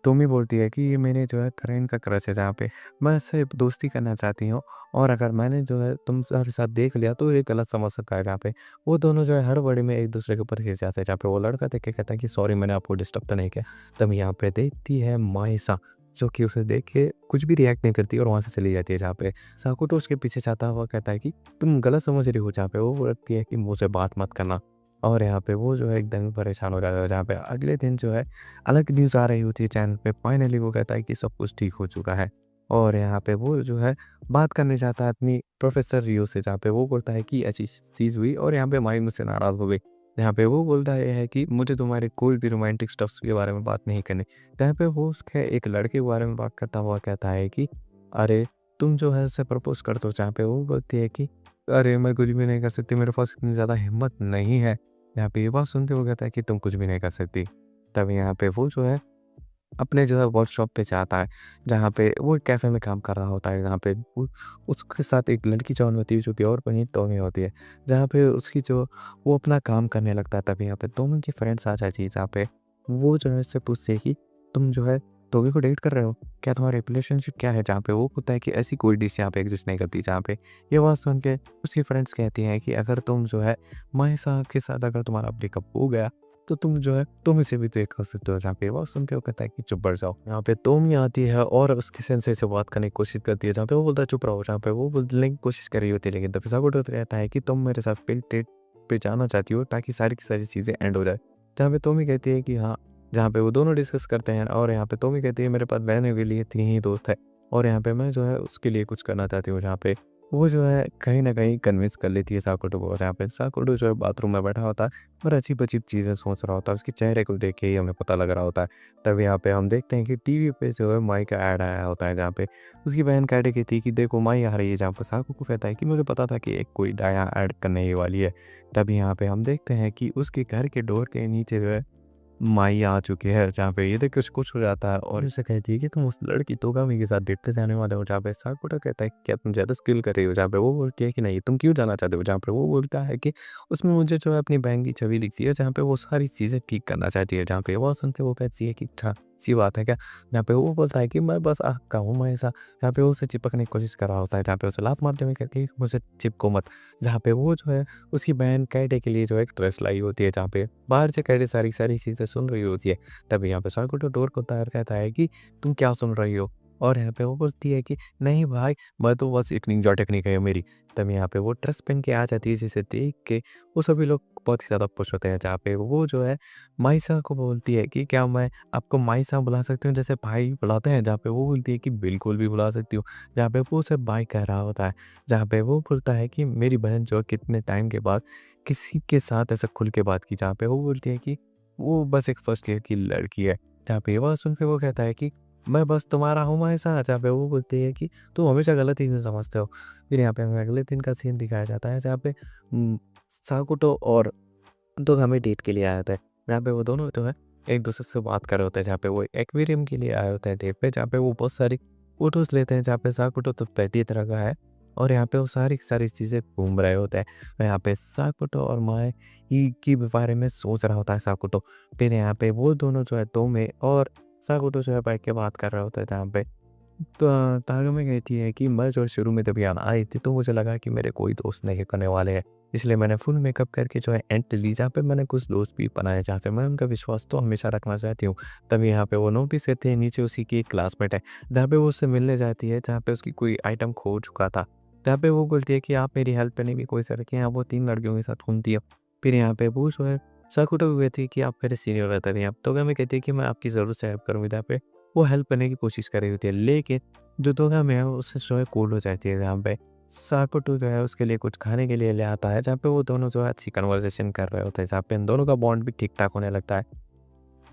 टॉमी बोलती है कि ये मेरे जो है फ्रेंड का क्रश है, जहाँ पे मैं इससे दोस्ती करना चाहती हूँ, और अगर मैंने जो है तुम्हारे साथ देख लिया तो ये गलत समझ सकता है। जहाँ पे वो दोनों जो है हड़बड़ी में एक दूसरे के ऊपर गिर जाते हैं, जहाँ पे वो लड़का देख के कहता है कि सॉरी मैंने आपको डिस्टर्ब तो नहीं किया। तभी यहाँ पे देखती है माइसा, जो कि उसे देख के कुछ भी रिएक्ट नहीं करती और वहाँ से चली जाती है। जहाँ पे साकुटो उसके पीछे जाता हुआ कहता है कि तुम गलत समझ रही हो। जहाँ पे वो बोलती है कि मुझसे बात मत करना, और यहाँ पे वो जो है एकदम ही परेशान हो जाता है। जहाँ पे अगले दिन जो है अलग न्यूज़ आ रही होती है चैनल पे। फाइनली वो कहता है कि सब कुछ ठीक हो चुका है, और यहाँ पे वो जो है बात करने जाता है अपनी प्रोफेसर रियो से, जहाँ पे वो बोलता है कि ऐसी चीज़ हुई और यहाँ पे माई मुझसे नाराज़ हो गई। यहाँ पे वो बोलता है कि मुझे तुम्हारे कोई भी रोमांटिक स्टफ्स के बारे में बात नहीं करनी। जहाँ पे वो उसके एक लड़के के बारे में बात करता हुआ कहता है कि अरे तुम जो है उसे प्रपोज़ कर दो। जहाँ पे वो बोलती है कि अरे मैं कुछ भी नहीं कर सकती, मेरे पास इतनी ज़्यादा हिम्मत नहीं है। यहाँ पे ये बात सुन के वो कहता है कि तुम कुछ भी नहीं कर सकती। तब यहाँ पे वो जो है अपने जो है वर्कशॉप पे जाता है, जहाँ पे वो एक कैफ़े में काम कर रहा होता है, जहाँ पे वो उसके साथ एक लड़की जॉइन होती है जो कि और पनीत टोमी होती है। जहाँ पे उसकी जो वो अपना काम करने लगता है, तभी यहाँ पे टोमी की फ्रेंड्स आ जाती है, जहाँ पे वो जो है उससे पूछती है कि तुम जो है टोमी को डेट कर रहे हो? क्या तुम्हारा रिलेशनशिप क्या है? जहाँ पे वो बोलता है कि ऐसी कोई डिश यहाँ पे एग्ज़िस्ट नहीं करती। जहाँ पे ये बात सुन के उसकी फ्रेंड्स कहती हैं कि अगर तुम जो है माइसा के साथ अगर तुम्हारा ब्रेकअप हो गया तो तुम जो है तुम इसे भी तो एक कर सकते हो। जहाँ पे वो सुन के वो कहता है कि चुप बैठ जाओ। यहाँ पे टोमी आती है और उसके सेंसेई से बात करने की कोशिश करती है, जहाँ पे वो बोलता है चुप रहो। जहाँ पे वो बोलने की कोशिश कर रही होती है, लेकिन तभी साकुटो कहता है कि तुम मेरे साथ पहले डेट पे जाना चाहती हो ताकि सारी की सारी चीज़ें एंड हो जाए। जहाँ पे टोमी कहती है कि हाँ, जहाँ पे वो दोनों डिस्कस करते हैं, और यहाँ पे टोमी कहती है मेरे पास बहन के लिए 3 ही दोस्त है, और यहाँ पे मैं जो है उसके लिए कुछ करना चाहती हूँ। जहाँ पे वो जो है कहीं न कहीं कन्विंस कर लेती है साकुटो को, और यहाँ पे साकुटो जो है बाथरूम में बैठा होता है और अजीब-अजीब चीज़ें सोच रहा होता है। उसके चेहरे को देख के ही हमें पता लग रहा होता है। तब यहाँ पे हम देखते हैं कि टीवी पे जो है माई का ऐड आया होता है, जहाँ पे उसकी बहन कह रही थी कि देखो माई आ रही है, जहाँ पे साकुको कहता है कि मुझे पता था कि एक कोई डाया ऐड करने ही वाली है। तभी यहाँ पे हम देखते हैं कि उसके घर के डोर के नीचे जो है माई आ चुकी है, जहाँ पे ये देख के उसे कुछ हो जाता है और उसे कहती है कि तुम उस लड़की तोगामी के साथ डेट पे जाने वाले हो। जहाँ पे साकुरा कहता है कि क्या तुम ज़्यादा स्किल कर रही हो? जहाँ पे वो बोलती है कि नहीं, तुम क्यों जाना चाहते हो? जहाँ पे वो बोलता है कि उसमें मुझे जो है अपनी बहन की छवि दिखती है, जहाँ पे वो सारी चीज़ें ठीक करना चाहती है। जहाँ पे वो सुनते वो कहती है कि अच्छा, सी बात है क्या? जहाँ पे वो बोलता है कि मैं बस आपका हूँ हमेशा, जहाँ पे वो उसे चिपकने की कोशिश कर रहा होता है, जहाँ पे उसे लात मारते हुए कहती है कि मुझे चिपको मत। जहाँ पे वो जो है उसकी बहन कैडे के लिए जो है एक ड्रेस लाई होती है, जहाँ पे बाहर से कैडे सारी चीज़ें सुन रही होती है। तभी यहाँ पे साकुटो डोर खोलता है और कहता है कि तुम क्या सुन रही हो? और यहाँ पे वो बोलती है कि नहीं भाई, मैं तो बस एक निंजा टेक्निक है मेरी। तब यहाँ पे वो ड्रेस पहन के आ जाती है, जिसे देख के वो सभी लोग बहुत ही ज़्यादा खुश होते हैं। जहाँ पे वो जो है माइसा को बोलती है कि क्या मैं आपको माइसा बुला सकती हूँ जैसे भाई बुलाते हैं? जहाँ पे वो बोलती है कि बिल्कुल भी बुला सकती हूँ। जहाँ पे वो उसे बाय कह रहा होता है। जहाँ पे वो बोलता है कि मेरी बहन जो है कितने टाइम के बाद किसी के साथ ऐसा खुल के बात की। जहाँ पे वो बोलती है कि वो बस एक फर्स्ट ईयर की लड़की है। जहाँ पे वह सुन के वो कहता है कि मैं बस तुम्हारा हूँ माइसा। जहाँ पे वो बोलती है कि तुम हमेशा गलत ही समझते हो। फिर यहाँ पे हमें अगले दिन का सीन दिखाया जाता है, जहाँ पे साकुटो और तोगामी डेट के लिए आया होता है। जहाँ पे वो दोनों जो है एक दूसरे से बात कर रहे होते हैं, जहाँ पे वो एक्वेरियम के लिए आए होते हैं डेट पे, जहाँ पे वो बहुत सारी फोटोज लेते हैं। जहाँ पे साकुटो तो पहली तरह का है और यहाँ पे वो सारी सारी चीज़ें घूम रहे होते हैं। और यहाँ पे साकुटो और माए ही के बारे में सोच रहा होता है साकुटो। फिर यहाँ पे वो दोनों जो है तोमे और साकुटो जो है बैठ के बात कर रहे होते हैं, जहाँ पे तो तारगमी कहती है कि मैं जो शुरू में जब यहाँ आई थी तो मुझे लगा कि मेरे कोई दोस्त नहीं करने वाले हैं, इसलिए मैंने फुल मेकअप करके जो है एंट्री ली, जहाँ पे मैंने कुछ दोस्त भी बनाए, जहाँ से मैं उनका विश्वास तो हमेशा रखना चाहती हूँ। तभी यहाँ पे वो नोटिस करते हैं नीचे उसी की एक क्लासमेट है, जहाँ पे वो उससे मिलने जाती है, जहाँ पे उसकी कोई आइटम खो चुका था। जहाँ पे वो बोलती है कि आप मेरी हेल्प करने की कोई सर यहाँ वो 3 लड़कियों के साथ घूमती है। फिर यहाँ पे वो जो है साकुटो भी कहती है कि आप मेरे सीनियर रहते हैं। तो मैं कहती है कि मैं आपकी ज़रूर से हेल्प करूँगी। जहाँ पे वो हेल्प करने की कोशिश कर रही होती है, लेकिन जो तोगामी है उससे जो है कूल हो जाती है। जहाँ पे साकुटो जो है उसके लिए कुछ खाने के लिए ले आता है, जहाँ पे वो दोनों जो है अच्छी कन्वर्सेशन कर रहे होते हैं, जहाँ पे इन दोनों का बॉन्ड भी ठीक-ठाक होने लगता है।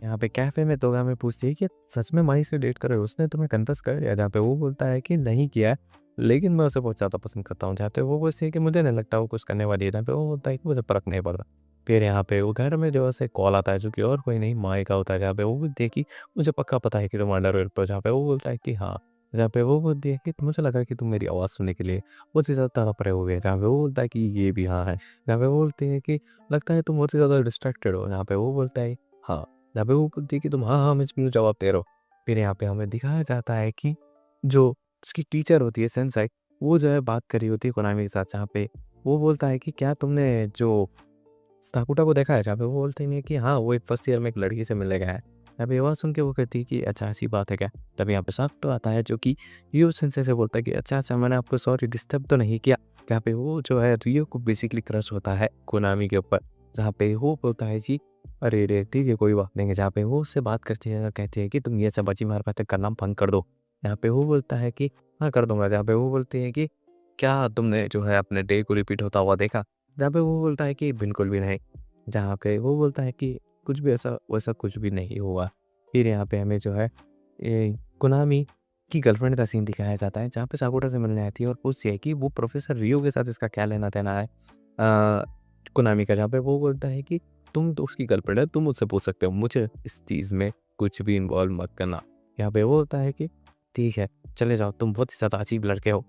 यहाँ पे कैफ़े में तोगामी पूछती है कि सच में माही से डेट कर रहे हो? उसने तुम्हें कन्फेस कर दिया? जहाँ पे वो बोलता है कि नहीं किया है, लेकिन मैं उसे बहुत ज़्यादा पसंद करता हूँ। जहाँ पे वो बोलती है कि मुझे नहीं लगता वो कुछ करने वाली है। जहाँ पे वो बोलता है कि मुझे फ़र्क नहीं पड़ रहा। फिर यहाँ पे वो घर में जो है उसे कॉल आता है, जो कि और कोई नहीं माही का होता है। जहाँ पे वो बोलती है कि मुझे पक्का पता है कि तुम अंडरवर्ल्ड पे हो। जहाँ पे वो बोलता है कि हाँ। जहाँ पे वो बोलती है कि मुझे लगा कि तुम मेरी आवाज़ सुनने के लिए बहुत ही ज़्यादा तड़प रहे होगे। जहाँ पे वो बोलता है कि ये भी हाँ है। जहाँ पे वो बोलती है कि लगता है तुम बहुत ही ज़्यादा डिस्ट्रैक्टेड हो। जहाँ पे वो बोलता है हाँ। जहाँ पे वो बोलती है कि तुम हाँ, हाँ, में जवाब दे रहे हो। फिर यहाँ पे हमें दिखाया जाता है कि जो उसकी टीचर होती है सेंसाई, वो जो है बात कर रही होती है कोनामी के साथ, जहाँ पे वो बोलता है कि क्या तुमने जो साकुटा को देखा है? जहाँ पे वो बोलते हैं कि हाँ, वो एक फर्स्ट ईयर में एक लड़की से मिलने गया है। यहाँ पे ये बात सुन के वो कहती है कि अच्छा ऐसी बात है क्या? तब यहाँ पे साकुटो आता है, जो कि रियो सेंसेई से बोलता है कि अच्छा मैंने आपको सॉरी डिस्टर्ब तो नहीं किया? यहाँ पे वो जो है रियो को बेसिकली क्रश होता है कोनामी के ऊपर। जहाँ पे वो बोलता है जी अरे रे! ठीक है, कोई बात नहीं है। जहाँ पे वो उससे बात करती है, कहती है कि तुम ये सब बची मार-काटे का नाम भंग कर दो। यहाँ पे वो बोलता है कि हाँ, कर दूँगा। जहाँ पे वो बोलती है कि क्या तुमने जो है अपने डे को रिपीट होता हुआ देखा? जहाँ पे वो बोलता है कि बिल्कुल भी नहीं। जहाँ पे वो बोलता है कि कुछ भी ऐसा वैसा कुछ भी नहीं हुआ। फिर यहाँ पे हमें जो है कोनामी की गर्लफ्रेंड का सीन दिखाया जाता है, जहाँ पे साकुरा से मिलने आती है और पूछती है कि वो प्रोफ़ेसर रियो के साथ इसका क्या लेना-देना है? कोनामी का, जहाँ पे वो बोलता है कि तुम तो उसकी गर्लफ्रेंड है, तुम मुझसे पूछ सकते हो, मुझे इस चीज़ में कुछ भी इन्वॉल्व मत करना। यहाँ पे वो होता है कि ठीक है, चले जाओ, तुम बहुत ही ज़्यादा अजीब लड़के हो।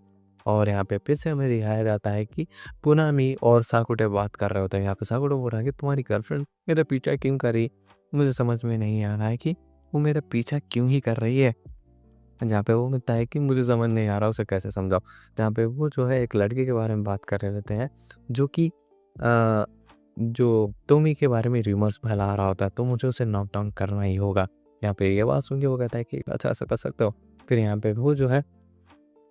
और यहाँ पे फिर से हमें दिखाया जाता है कि कोनामी और साकुटे बात कर रहे होते हैं। यहाँ पे साकुटो बोल रहा है कि तुम्हारी गर्लफ्रेंड मेरा पीछा क्यों कर रही? मुझे समझ में नहीं आ रहा है कि वो मेरा पीछा क्यों ही कर रही है? जहाँ पे वो बोलता है कि मुझे समझ नहीं आ रहा उसे कैसे समझाऊँ? जहाँ पे वो जो है एक लड़के के बारे में बात कर रहे होते हैं, जो कि जो टोमी के बारे में रूमर्स फैला रहा होता है, तो मुझे उसे नॉक डाउन करना ही होगा। यहाँ पे ये बात सुन के वो कहता है कि अच्छा ऐसा कर सकते हो? फिर यहाँ पे वो जो है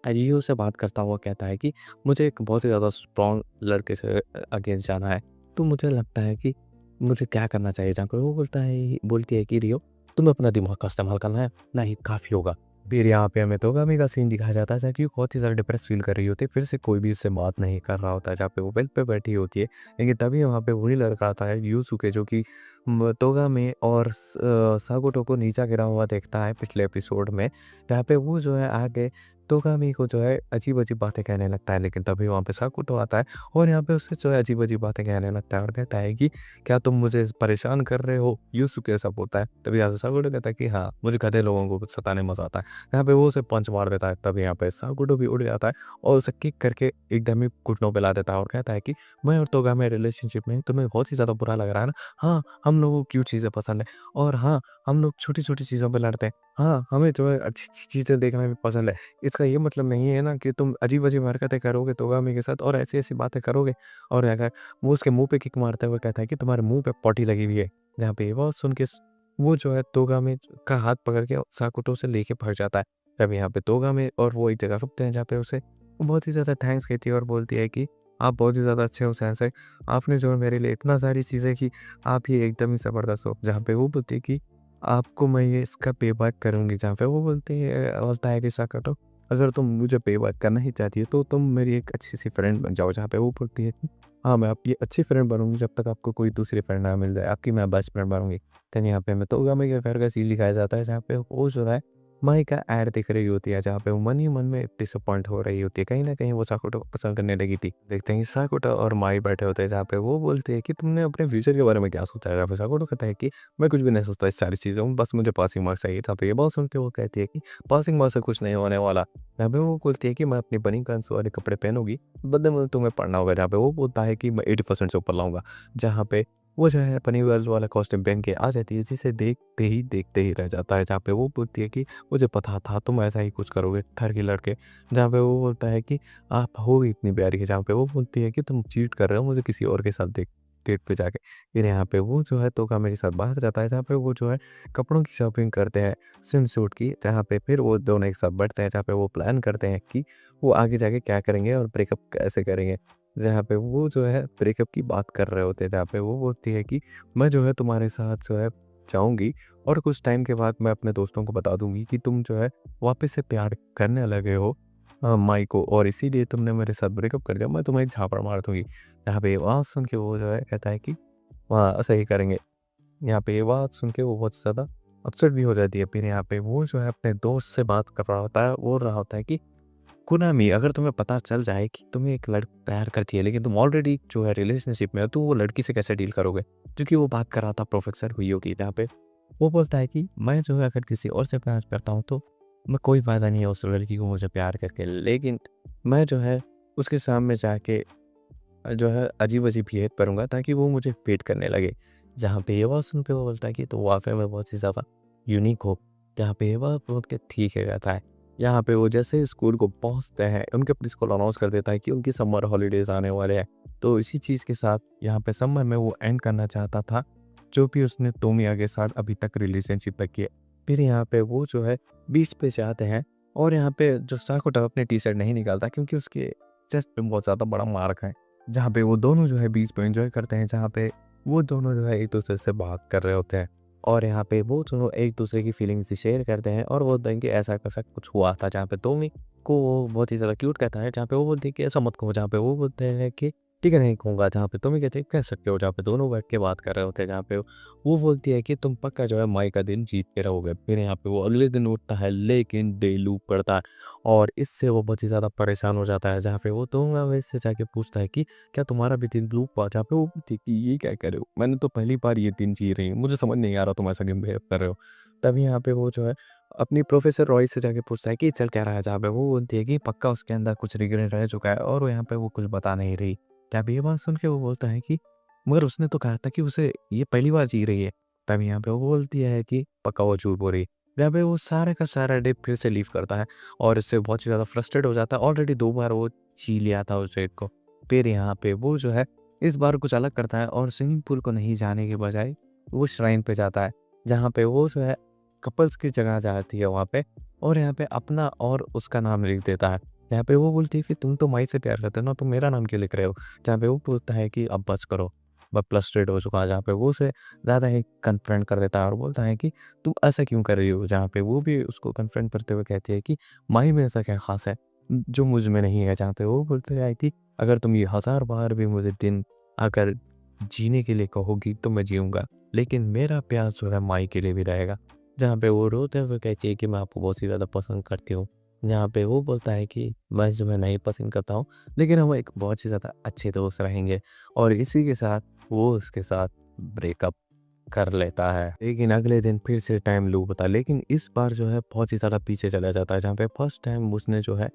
रियो से बात करता हुआ कहता है कि मुझे एक बहुत ही ज़्यादा स्ट्रॉन्ग लड़के से अगेंस्ट जाना है। तो मुझे लगता है कि मुझे क्या करना चाहिए? जहाँ पे वो बोलती है कि रियो तुम्हें अपना दिमाग का इस्तेमाल करना है, नहीं काफ़ी होगा। फिर यहाँ पे हमें तोगामी का सीन दिखाया जाता है, जहाँ कि वो बहुत ही ज़्यादा डिप्रेस फ़ील कर रही होती है। फिर से कोई भी उससे बात नहीं कर रहा होता है, जहाँ पे वो बेड पे बैठी होती है। लेकिन तभी वहाँ पे वही लड़का आता है यूसुके, जो कि तोगामी और साकुटो को नीचा गिरा हुआ देखता है पिछले एपिसोड में। जहाँ पे वो जो है आगे तोगामी को जो है अजीब-अजीब बातें कहने लगता है, लेकिन तभी वहाँ पे साकुटो आता है और यहाँ पे उससे जो है अजीब-अजीब बातें कहने लगता है और कहता है कि क्या तुम मुझे परेशान कर रहे हो? यूसुके ऐसा बोलता है। तभी यहाँ से साकुटो कहता है कि हाँ, मुझे गधे लोगों को सताने में मज़ा आता है। यहाँ पे वो उसे पंच मार देता है, तभी यहाँ पे साकुटो भी उड़ जाता है और उसे किक करके एकदम ही घुटनों पे ला देता है और कहता है कि मैं और तोगामी रिलेशनशिप में तुम्हें बहुत ही ज़्यादा बुरा लग रहा है ना? हाँ, हम हम लोगों को क्यों चीज़ें पसंद है। और हाँ, हम लोग छोटी-छोटी चीज़ों पे लड़ते हैं। हाँ, हमें जो है अच्छी-अच्छी चीज़ें देखना भी पसंद है। इसका ये मतलब नहीं है ना कि तुम अजीब-अजीब हरकतें करोगे तोगामी के साथ और ऐसी-ऐसी बातें करोगे और अगर वो उसके मुँह पे किक मारते हुए कहता है कि तुम्हारे मुँह पे पॉटी लगी हुई है। जहाँ पे वो सुन के वो जो है तोगामी का हाथ पकड़ के साकुटो से लेके भाग जाता है। तब यहाँ पे तोगामी और वो एक जगह रुकते हैं जहाँ पे उसे वो बहुत ही ज़्यादा थैंक्स कहती है और बोलती है कि आप बहुत ही ज़्यादा अच्छे हो सेंसेई। आपने जो है मेरे लिए इतना सारी चीज़ें की, आप ही एकदम ही ज़बरदस्त हो। जहाँ पे वो बोलती है कि आपको मैं ये इसका पे बैक करूँगी। जहाँ पे वो बोलता है कि साकुटो अगर तुम मुझे पे बैक करना ही चाहती हो तो तुम मेरी एक अच्छी-सी फ्रेंड बन जाओ। जहाँ पे वो बोलती है कि हाँ, मैं आपकी अच्छी फ्रेंड बनूँगी जब तक आपको कोई दूसरी फ्रेंड ना मिल जाए। आपकी मैं बेस्ट फ्रेंड बनूँगी। देन यहाँ पे हमें तोगामी के घर का सीन दिखाया जाता है जहाँ पे वो जो है माई का ऐड दिख रही होती है जहाँ पे वो मन ही मन में डिसअपॉइंट हो रही होती है। कहीं न कहीं वो साकुटो को पसंद करने लगी थी। देखते हैं कि साकुटो और माई बैठे होते हैं जहाँ पे वो बोलती है कि तुमने अपने फ्यूचर के बारे में क्या सोचा है? जहाँ पे साकुटो कहता है कि मैं कुछ भी नहीं सोचता इस सारी चीज़ों में, बस मुझे पासिंग मार्क्स चाहिए। जहाँ पे ये बात सुन के वो कहती है कि पासिंग मार्क्स से कुछ नहीं होने वाला। जहाँ पे वो बोलती है कि मैं अपनी बनी गर्ल्स वाले कपड़े पहनूँगी, बदले में तुम्हें पढ़ना होगा। जहाँ पे वो बोलता है कि मैं 80% से ऊपर लाऊँगा। जहाँ पे वो जो है अपनी गर्ल्स वाला कॉस्ट्यूम पहन के आ जाती है जिसे देखते ही रह जाता है। जहाँ पे वो बोलती है कि मुझे पता था तुम ऐसा ही कुछ करोगे थर की लड़के। जहाँ पे वो बोलता है कि आप हो इतनी प्यारी है। जहाँ पे वो बोलती है कि तुम चीट कर रहे हो मुझे किसी और के साथ देख डेट पे जाके। फिर यहाँ पे वो जो है तोगा मेरे साथ बाहर जाता है जहाँ पे वो जो है कपड़ों की शॉपिंग करते हैं स्विमसूट की। जहाँ पे फिर वो दोनों एक साथ बैठते हैं जहाँ पे वो प्लान करते हैं कि वो आगे जाके क्या करेंगे और ब्रेकअप कैसे करेंगे। जहाँ पे वो जो है ब्रेकअप की बात कर रहे होते हैं जहाँ पे वो बोलती है कि मैं जो है तुम्हारे साथ जो है जाऊँगी और कुछ टाइम के बाद मैं अपने दोस्तों को बता दूँगी कि तुम जो है वापस से प्यार करने लगे हो माई को और इसीलिए तुमने मेरे साथ ब्रेकअप कर दिया, मैं तुम्हें एक झापड़ मार दूँगी। यहाँ पे ये बात सुन के वो जो है कहता है कि हाँ, ऐसा ही करेंगे। यहाँ पे ये बात सुन के वो बहुत ज़्यादा अपसेट भी हो जाती है। फिर यहाँ पे वो जो है अपने दोस्त से बात कर रहा होता है, बोल रहा होता है कि कुनामी अगर तुम्हें पता चल जाए कि तुम्हें एक लड़की प्यार करती है लेकिन तुम ऑलरेडी जो है रिलेशनशिप में हो तो वो लड़की से कैसे डील करोगे? क्योंकि वो बात कर रहा था प्रोफेसर हुईयो की जहाँ पे वो बोलता है कि मैं जो है अगर किसी और से प्यार करता हूँ तो मैं कोई फ़ायदा नहीं है उस लड़की को मुझे प्यार करके। लेकिन मैं जो है उसके सामने जाके जो है अजीब-अजीब बिहेव करूँगा ताकि वो मुझे पेट करने लगे। जहाँ पे ये बात सुन के वो बोलता है कि तो वाक़ई में बहुत ही ज़्यादा यूनिक हो। जहाँ पे ये बात बोल के ठीक है कहता है। यहाँ पे वो जैसे स्कूल को पहुँचते हैं, उनके प्रिंसिपल अनाउंस कर देता है कि उनकी समर हॉलिडेज़ आने वाले हैं। तो इसी चीज़ के साथ यहाँ पे समर में वो एंड करना चाहता था, जो भी उसने तोमिया के साथ अभी तक रिलेशनशिप में किया। फिर यहाँ पे वो जो है बीच पे जाते हैं और यहाँ पे जो साकुटा अपनी टी-शर्ट नहीं निकालता क्योंकि उसके चेस्ट पे बहुत ज़्यादा बड़ा मार्क है। जहाँ पे वो दोनों जो है बीच पे एन्जॉय करते हैं, जहाँ पे वो दोनों जो है एक-दूसरे से बात कर रहे होते हैं और यहाँ पे वो दोनों एक-दूसरे की फीलिंग्स शेयर करते हैं और वो बोलते हैं कि ऐसा-ऐसा कुछ हुआ था, जहाँ पे तोमी को वो बहुत ही ज़्यादा क्यूट कहता है, जहाँ पे वो बोलती है कि ऐसा मत कहो, जहाँ पे वो बोलते हैं कि ठीक है, नहीं कहूँगा, जहाँ पे तोमी कहती है कह सकते हो, जहाँ पे दोनों बैठ के बात कर रहे होते हैं, जहाँ पे वो बोलती है कि तुम पक्का जो है माई का दिन जीत के रहोगे। फिर यहाँ पे वो अगले दिन उठता है लेकिन डे लूप पड़ता है और इससे वो बहुत ही ज़्यादा परेशान हो जाता है, जहाँ पे वो तोमिया से जाके पूछता है कि क्या तुम्हारा भी दिन लूप हुआ? जहाँ पे वो बोलती है कि ये क्या कर रहे हो? मैंने तो पहली बार ये दिन जी रही हूँ, मुझे समझ नहीं आ रहा तुम ऐसा क्यों बिहेव कर रहे हो? तभी यहाँ पे वो जो है अपनी प्रोफ़ेसर रॉय से जाके पूछता है कि चल क्या रहा है? जहाँ पे वो बोलती है कि पक्का उसके अंदर कुछ रिग्रेट रह चुका है और वो यहाँ पे वो कुछ बता नहीं रही। क्या ये बात सुन के वो बोलता है कि मगर उसने तो कहा था कि उसे ये पहली बार जी रही है। तभी यहाँ पे वो बोलती है कि पक्का वो झूठ बोल रही है। यहाँ पे वो सारे का सारा डे फिर से लीव करता है और इससे बहुत ही ज़्यादा फ्रस्ट्रेट हो जाता है। ऑलरेडी 2 बार वो जी लिया था उस डेट को। फिर यहाँ पे वो जो है इस बार कुछ अलग करता है और स्विमिंग पूल को नहीं जाने के बजाय वो श्राइन पे जाता है। जहाँ पे वो जो है कपल्स की जगह जाती है वहाँ पे और यहाँ पे अपना और उसका नाम लिख देता है। यहाँ पे वो बोलती है कि तुम तो माई से प्यार करते हो ना, तुम मेरा नाम क्यों लिख रहे हो? जहाँ पे वो बोलता है कि अब बस करो, मैं फ्रस्ट्रेट हो चुका है। जहाँ पे वो उसे ज़्यादा ही कन्फ्रंट कर देता है और बोलता है कि तुम ऐसा क्यों कर रही हो? जहाँ पे वो भी उसको कन्फ्रंट करते हुए कहती है कि माई में ऐसा क्या ख़ास है, जो मुझ में नहीं है? जहाँ पे वो बोलते हैं कि अगर तुम ये हज़ार बार भी मुझे दिन अगर जीने के लिए कहोगी तो मैं जीऊँगा, लेकिन मेरा प्यार जो है माई के लिए भी रहेगा। जहाँ पे वो रोते हुए कहती है कि मैं आपको बहुत ही ज़्यादा पसंद करती हूँ। जहाँ पे वो बोलता है कि मैं तुम्हें नहीं पसंद करता हूँ, लेकिन हम एक बहुत ही ज़्यादा अच्छे दोस्त रहेंगे और इसी के साथ वो उसके साथ ब्रेकअप कर लेता है। लेकिन अगले दिन फिर से टाइम लूप होता है, लेकिन इस बार जो है बहुत ही ज़्यादा पीछे चला जाता है, जहाँ पे फर्स्ट टाइम उसने जो है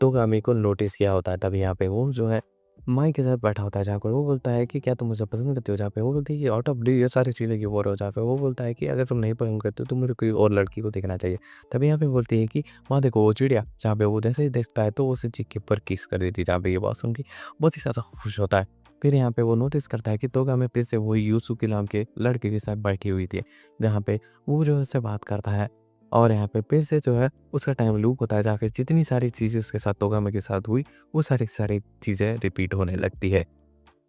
तोगामी को नोटिस किया होता है। तभी यहाँ पे वो जो है माई के साथ बैठा होता है जहाँ पर वो बोलता है कि क्या तुम मुझे पसंद करते हो? जहाँ पे वो बोलती है कि आउट ऑफ ब्लू ये सारी चीज़ें क्यों बोल रहे हो? जहाँ पे वो बोलता है कि अगर तुम नहीं पसंद करते हो तो मुझे कोई और लड़की को देखना चाहिए। तभी यहाँ पे बोलती है कि वहाँ देखो वो चिड़िया, जहाँ पे वो जैसे ही देखता है तो वो उसे चीख के ऊपर किस कर देती है। जहाँ पे ये बात सुन के बहुत ही ज़्यादा खुश होता है। फिर यहाँ पे वो नोटिस करता है कि तोगा में फिर से वही यूसुके नाम के लड़के के साथ बैठी हुई थी, जहाँ पे वो जो है उससे बात करता है। और यहाँ पे फिर से जो है उसका टाइम लूप होता है, जहाँ पे जितनी सारी चीज़ें उसके साथ तोगामे के साथ हुई वो सारी की सारी चीज़ें रिपीट होने लगती है।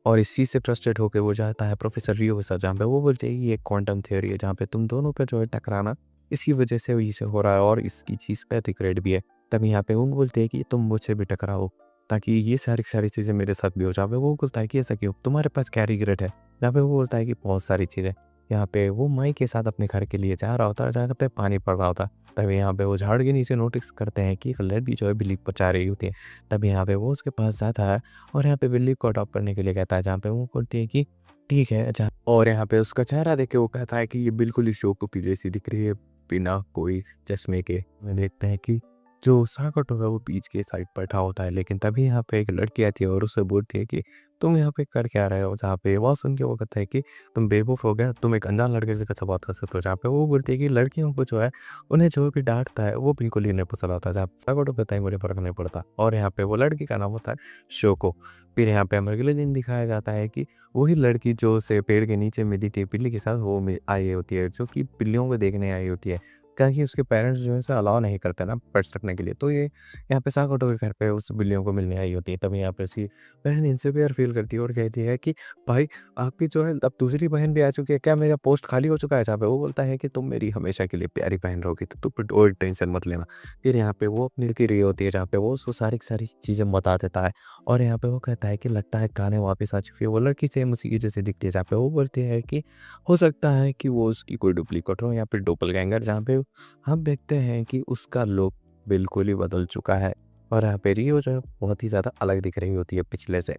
और इस चीज़ से फ्रस्ट्रेट होके वो जाता है प्रोफेसर रियो के साथ, जहाँ पे वो बोलते हैं कि ये क्वांटम थ्योरी है, जहाँ पे तुम दोनों पे जो है टकराना इसकी वजह से वही से हो रहा है और इसकी चीज़ का सीक्रेट भी है। तब यहाँ पे वो बोलते हैं कि तुम मुझसे भी टकराओ ताकि ये सारी की सारी चीज़ें मेरे साथ भी हो। जहाँ पे वो बोलता है कि ऐसा क्यों? तुम्हारे पास क्या रिग्रेट है? जहाँ पे वो बोलता है कि बहुत सारी चीज़ें। यहाँ पे वो माई के साथ अपने घर के लिए जा रहा होता है, जहाँ पे पानी पड़ रहा होता है। तभी यहाँ पे वो झाड़ के नीचे नोटिस करते हैं कि एक लड़की जो है बिल्ली बचा रही होती है। तभी यहाँ पे वो उसके पास जाता है और यहाँ पे बिल्ली को अडॉप्ट करने के लिए कहता है, जहाँ पे वो बोलती है कि ठीक है अच्छा। और यहाँ पे उसका चेहरा देख के वो कहता है कि ये बिल्कुल ही शोकुपी जैसी दिख रही है बिना कोई चश्मे के। में देखते हैं कि जो साकटो है वो बीच के साइड बैठा होता है, लेकिन तभी यहाँ पे एक लड़की आती है और उससे बोलती है कि तुम यहाँ पे कर क्या रहे हो? जहाँ पे वो सुन के वो कहता है कि तुम बेवकूफ़ हो गया, तुम एक अनजान लड़के से कैसे बात कर सकते हो? जहाँ पे वो बोलती है कि लड़कियों को जो है उन्हें जो भी डांटता है वो बिल्कुल ही नहीं पसंद आता। जहाँ साकटो कहता है मुझे फर्क नहीं पड़ता। और यहाँ पे वो लड़की का नाम होता है शोको। फिर यहाँ पे हमें अगले दिन दिखाया जाता है कि वही लड़की जो उसे पेड़ के नीचे मिली थी बिल्ली के साथ, वो आई होती है, जो कि बिल्लियों को देखने आई होती है। क्या कि उसके पेरेंट्स जो है उसे अलाउ नहीं करते ना पेट्स रखने के लिए, तो ये यहाँ पे साकोटो के घर पे उस बिल्लियों को मिलने आई होती है। तभी यहाँ पे उसकी बहन इनसिक्योर फील करती है और कहती है कि भाई आपकी जो है अब दूसरी बहन भी आ चुकी है, क्या मेरा पोस्ट खाली हो चुका है? जहाँ पे वो बोलता है कि तुम मेरी हमेशा के लिए प्यारी बहन रहोगी, तो तुम और टेंशन मत लेना। फिर यहाँ पे वो अपनी लड़की रही होती है, जहाँ पे वो उसको सारी की सारी चीज़ें बता देता है। और यहाँ पे वो कहता है कि लगता है कहानी वापस आ चुकी है। वो लड़की सेम उसी की जैसे दिखती है, जहाँ पे वो बोलती है कि हो सकता है कि वो उसकी कोई डुप्लीकेट हो या फिर डोपलगैंगर, जहाँ पे हम देखते हैं कि उसका लुक बिल्कुल ही बदल चुका है। और यहाँ पे रियो जो है बहुत ही ज़्यादा अलग दिख रही होती है पिछले से।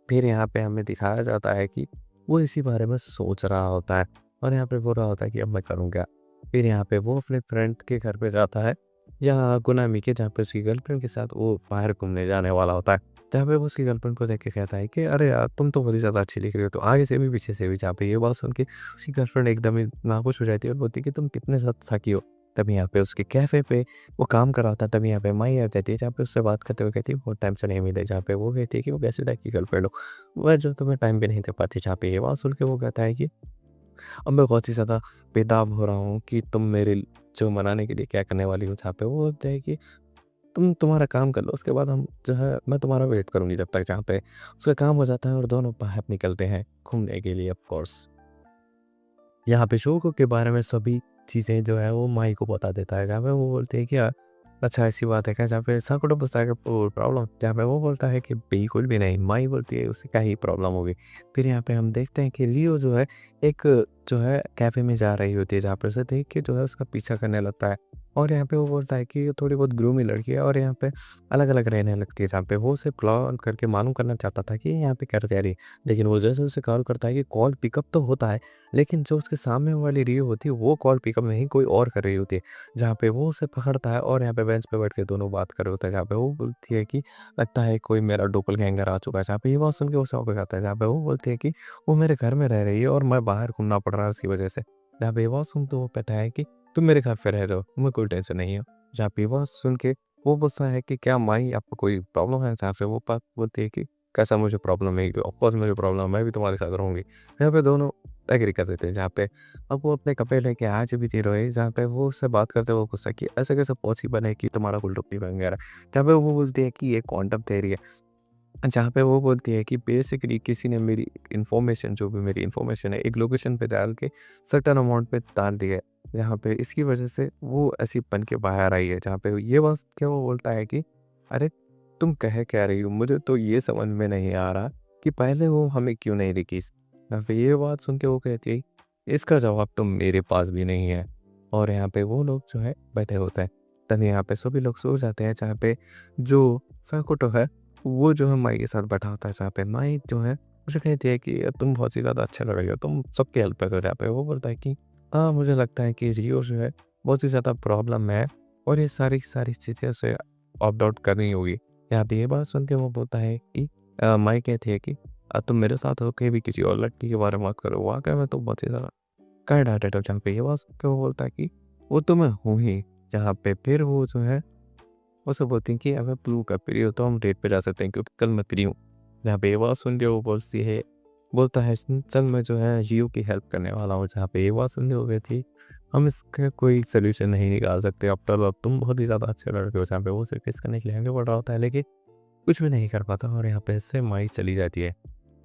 फिर यहाँ पे हमें दिखाया जाता है कि वो इसी बारे में सोच रहा होता है और यहाँ पे बोल रहा होता है कि अब मैं करूँ क्या? फिर यहाँ पे वो अपने फ्रेंड के घर पे जाता है या गुनामी के, जहाँ पे उसकी गर्लफ्रेंड के साथ वो बाहर घूमने जाने वाला होता है। जहाँ पे वो उसकी गर्लफ्रेंड को देख के कहता है कि अरे यार तुम तो बहुत ही ज़्यादा अच्छी दिख रही हो, तो आगे से भी पीछे से भी। जहाँ पे ये बात सुन के उसकी गर्लफ्रेंड एकदम ही नाखुश हो जाती है और बोलती है कि तुम कितने ज़्यादा थकी हो। तभी यहाँ पे उसके कैफ़े पे वो काम कर रहा था, तभी यहाँ पे माई आ जाती है, जहाँ पे उससे बात करते हुए कहती है बहुत टाइम से नहीं मिले। जहाँ पे वो कहती है कि वो कैसे टाइप की गर्लफ्रेंड हो वह जो तुम्हें टाइम पे नहीं दे पाती। जहाँ पे ये बात सुन के वो कहता है कि अब मैं बहुत ही ज़्यादा बेताब हो रहा हूँ कि तुम मेरे जो मनाने के लिए क्या करने वाली हो। जहाँ पे वो बोलते हैं कि तुम तुम्हारा काम कर लो, उसके बाद हम जो है मैं तुम्हारा वेट करूँगी जब तक। जहाँ पे उसका काम हो जाता है और दोनों बाहर निकलते हैं घूमने के लिए ऑफ कोर्स। यहाँ पे शोको के बारे में सभी चीज़ें जो है वो माई को बता देता है, जहाँ पे वो बोलते हैं कि अच्छा ऐसी बात है क्या? जहाँ पे साकुटो पूछता है कि प्रॉब्लम? जहाँ पे वो बोलता है कि बिल्कुल भी नहीं। माई बोलती है उसे क्या ही प्रॉब्लम होगी। फिर यहाँ पे हम देखते हैं कि लियो जो है एक जो है कैफ़े में जा रही होती है, जहाँ पे उसे देख के जो है उसका पीछा करने लगता है। और यहाँ पे वो बोलता है कि ये थोड़ी बहुत ग्रूमी लड़की है और यहाँ पे अलग-अलग रहने लगती है, जहाँ पे वो उसे कॉल करके मालूम करना चाहता था कि ये यहाँ पे कर क्या रही है। लेकिन वो जैसे उसे कॉल करता है कि कॉल पिकअप तो होता है, लेकिन जो उसके सामने वाली रियो होती है वो कॉल पिकअप नहीं कोई और कर रही होती है। जहाँ पे वो उसे पकड़ता है और यहाँ पे बेंच पे बैठ के दोनों बात कर रहे होते हैं। जहाँ पे वो बोलती है कि लगता है कोई मेरा डोपलगैंगर आ चुका है। जहाँ पे ये बात सुन के वो शॉक हो जाता है। जहाँ पे वो बोलती है कि वो मेरे घर में रह रही है और मैं बाहर घूमना पड़ रहा है उसकी वजह से। जहाँ पे ये बात सुन के वो कहता है कि तुम मेरे घर पे रह रहे हो, तुम्हें कोई टेंशन नहीं है। जहाँ पे ये बात सुन के वो बोलता है कि क्या माई आपको कोई प्रॉब्लम है? जहाँ पे वो बात बोलती है कि कैसा मुझे प्रॉब्लम है? ऑफ कोर्स मुझे प्रॉब्लम है, मैं भी तुम्हारे साथ रहूँगी। यहाँ पे दोनों एग्री कर देते हैं। जहाँ पे अब वो अपने कपड़े लेके आज भी दे रहे, जहाँ पे वो उससे बात करते हुए गुस्सा कि ऐसा कैसे पॉसिबल है कि तुम्हारा गुलटुप्पी बन गया है। जहाँ पे वो बोलती है कि ये क्वांटम थ्योरी है। जहाँ पे वो बोलती है कि बेसिकली किसी ने मेरी इन्फॉर्मेशन जो भी मेरी इन्फॉर्मेशन है एक लोकेशन पे डाल के सर्टेन अमाउंट पे डाल दिया है। जहाँ पे इसकी वजह से वो ऐसी बन के बाहर आई है। जहाँ पे ये बात क्या वो बोलता है कि अरे तुम कह क्या रही हो? मुझे तो ये समझ में नहीं आ रहा कि पहले वो हमें क्यों नहीं दिखी। यहाँ पे ये बात सुन के वो कहती है इसका जवाब तो मेरे पास भी नहीं है। और यहाँ पे वो लोग जो है बैठे होते हैं। तभी यहाँ पे सभी लोग सो जाते हैं। जहाँ पे जो साकुटो है वो जो है माई के साथ बैठा होता है। जहाँ पे माई जो है उसे कहती है कि तुम बहुत ही ज़्यादा अच्छा लग रही हो, तुम सबकी हेल्प कर दो। जहाँ पे वो बोलता है कि हाँ मुझे लगता है कि रियो जो है बहुत ही ज़्यादा प्रॉब्लम में है और ये सारी सारी चीज़ें उसे ऑप्ट आउट करनी होगी। यहाँ पे ये बात सुन के वो बोलता है कि माई कहती है कि तुम मेरे साथ हो के भी किसी और लड़की के बारे में बात करो, वाक़ई में तो बहुत ही ज़्यादा काइंड हार्टेड हो। जहाँ पे ये बात सुन के वो बोलता है कि वो तो मैं हूँ ही। जहाँ पे फिर वो जो है वो सब बोलती हैं कि अगर तू कब फ्री हो तो हम डेट पे जा सकते हैं क्योंकि कल मैं फ्री हूँ। जहाँ पे ये बात सुन के वो बोलता है चल मैं जो है जियो की हेल्प करने वाला हूँ। जहाँ पे ये बात सुन के हो गई थी हम इसका कोई सॉल्यूशन नहीं निकाल सकते। आफ्टर ऑल तुम बहुत ही ज़्यादा अच्छे लड़के हो। जहाँ पे वो सिर्फ करने के लिए आगे बढ़ रहा होता है लेकिन कुछ भी नहीं कर पाता और यहाँ पे इससे माई चली जाती है।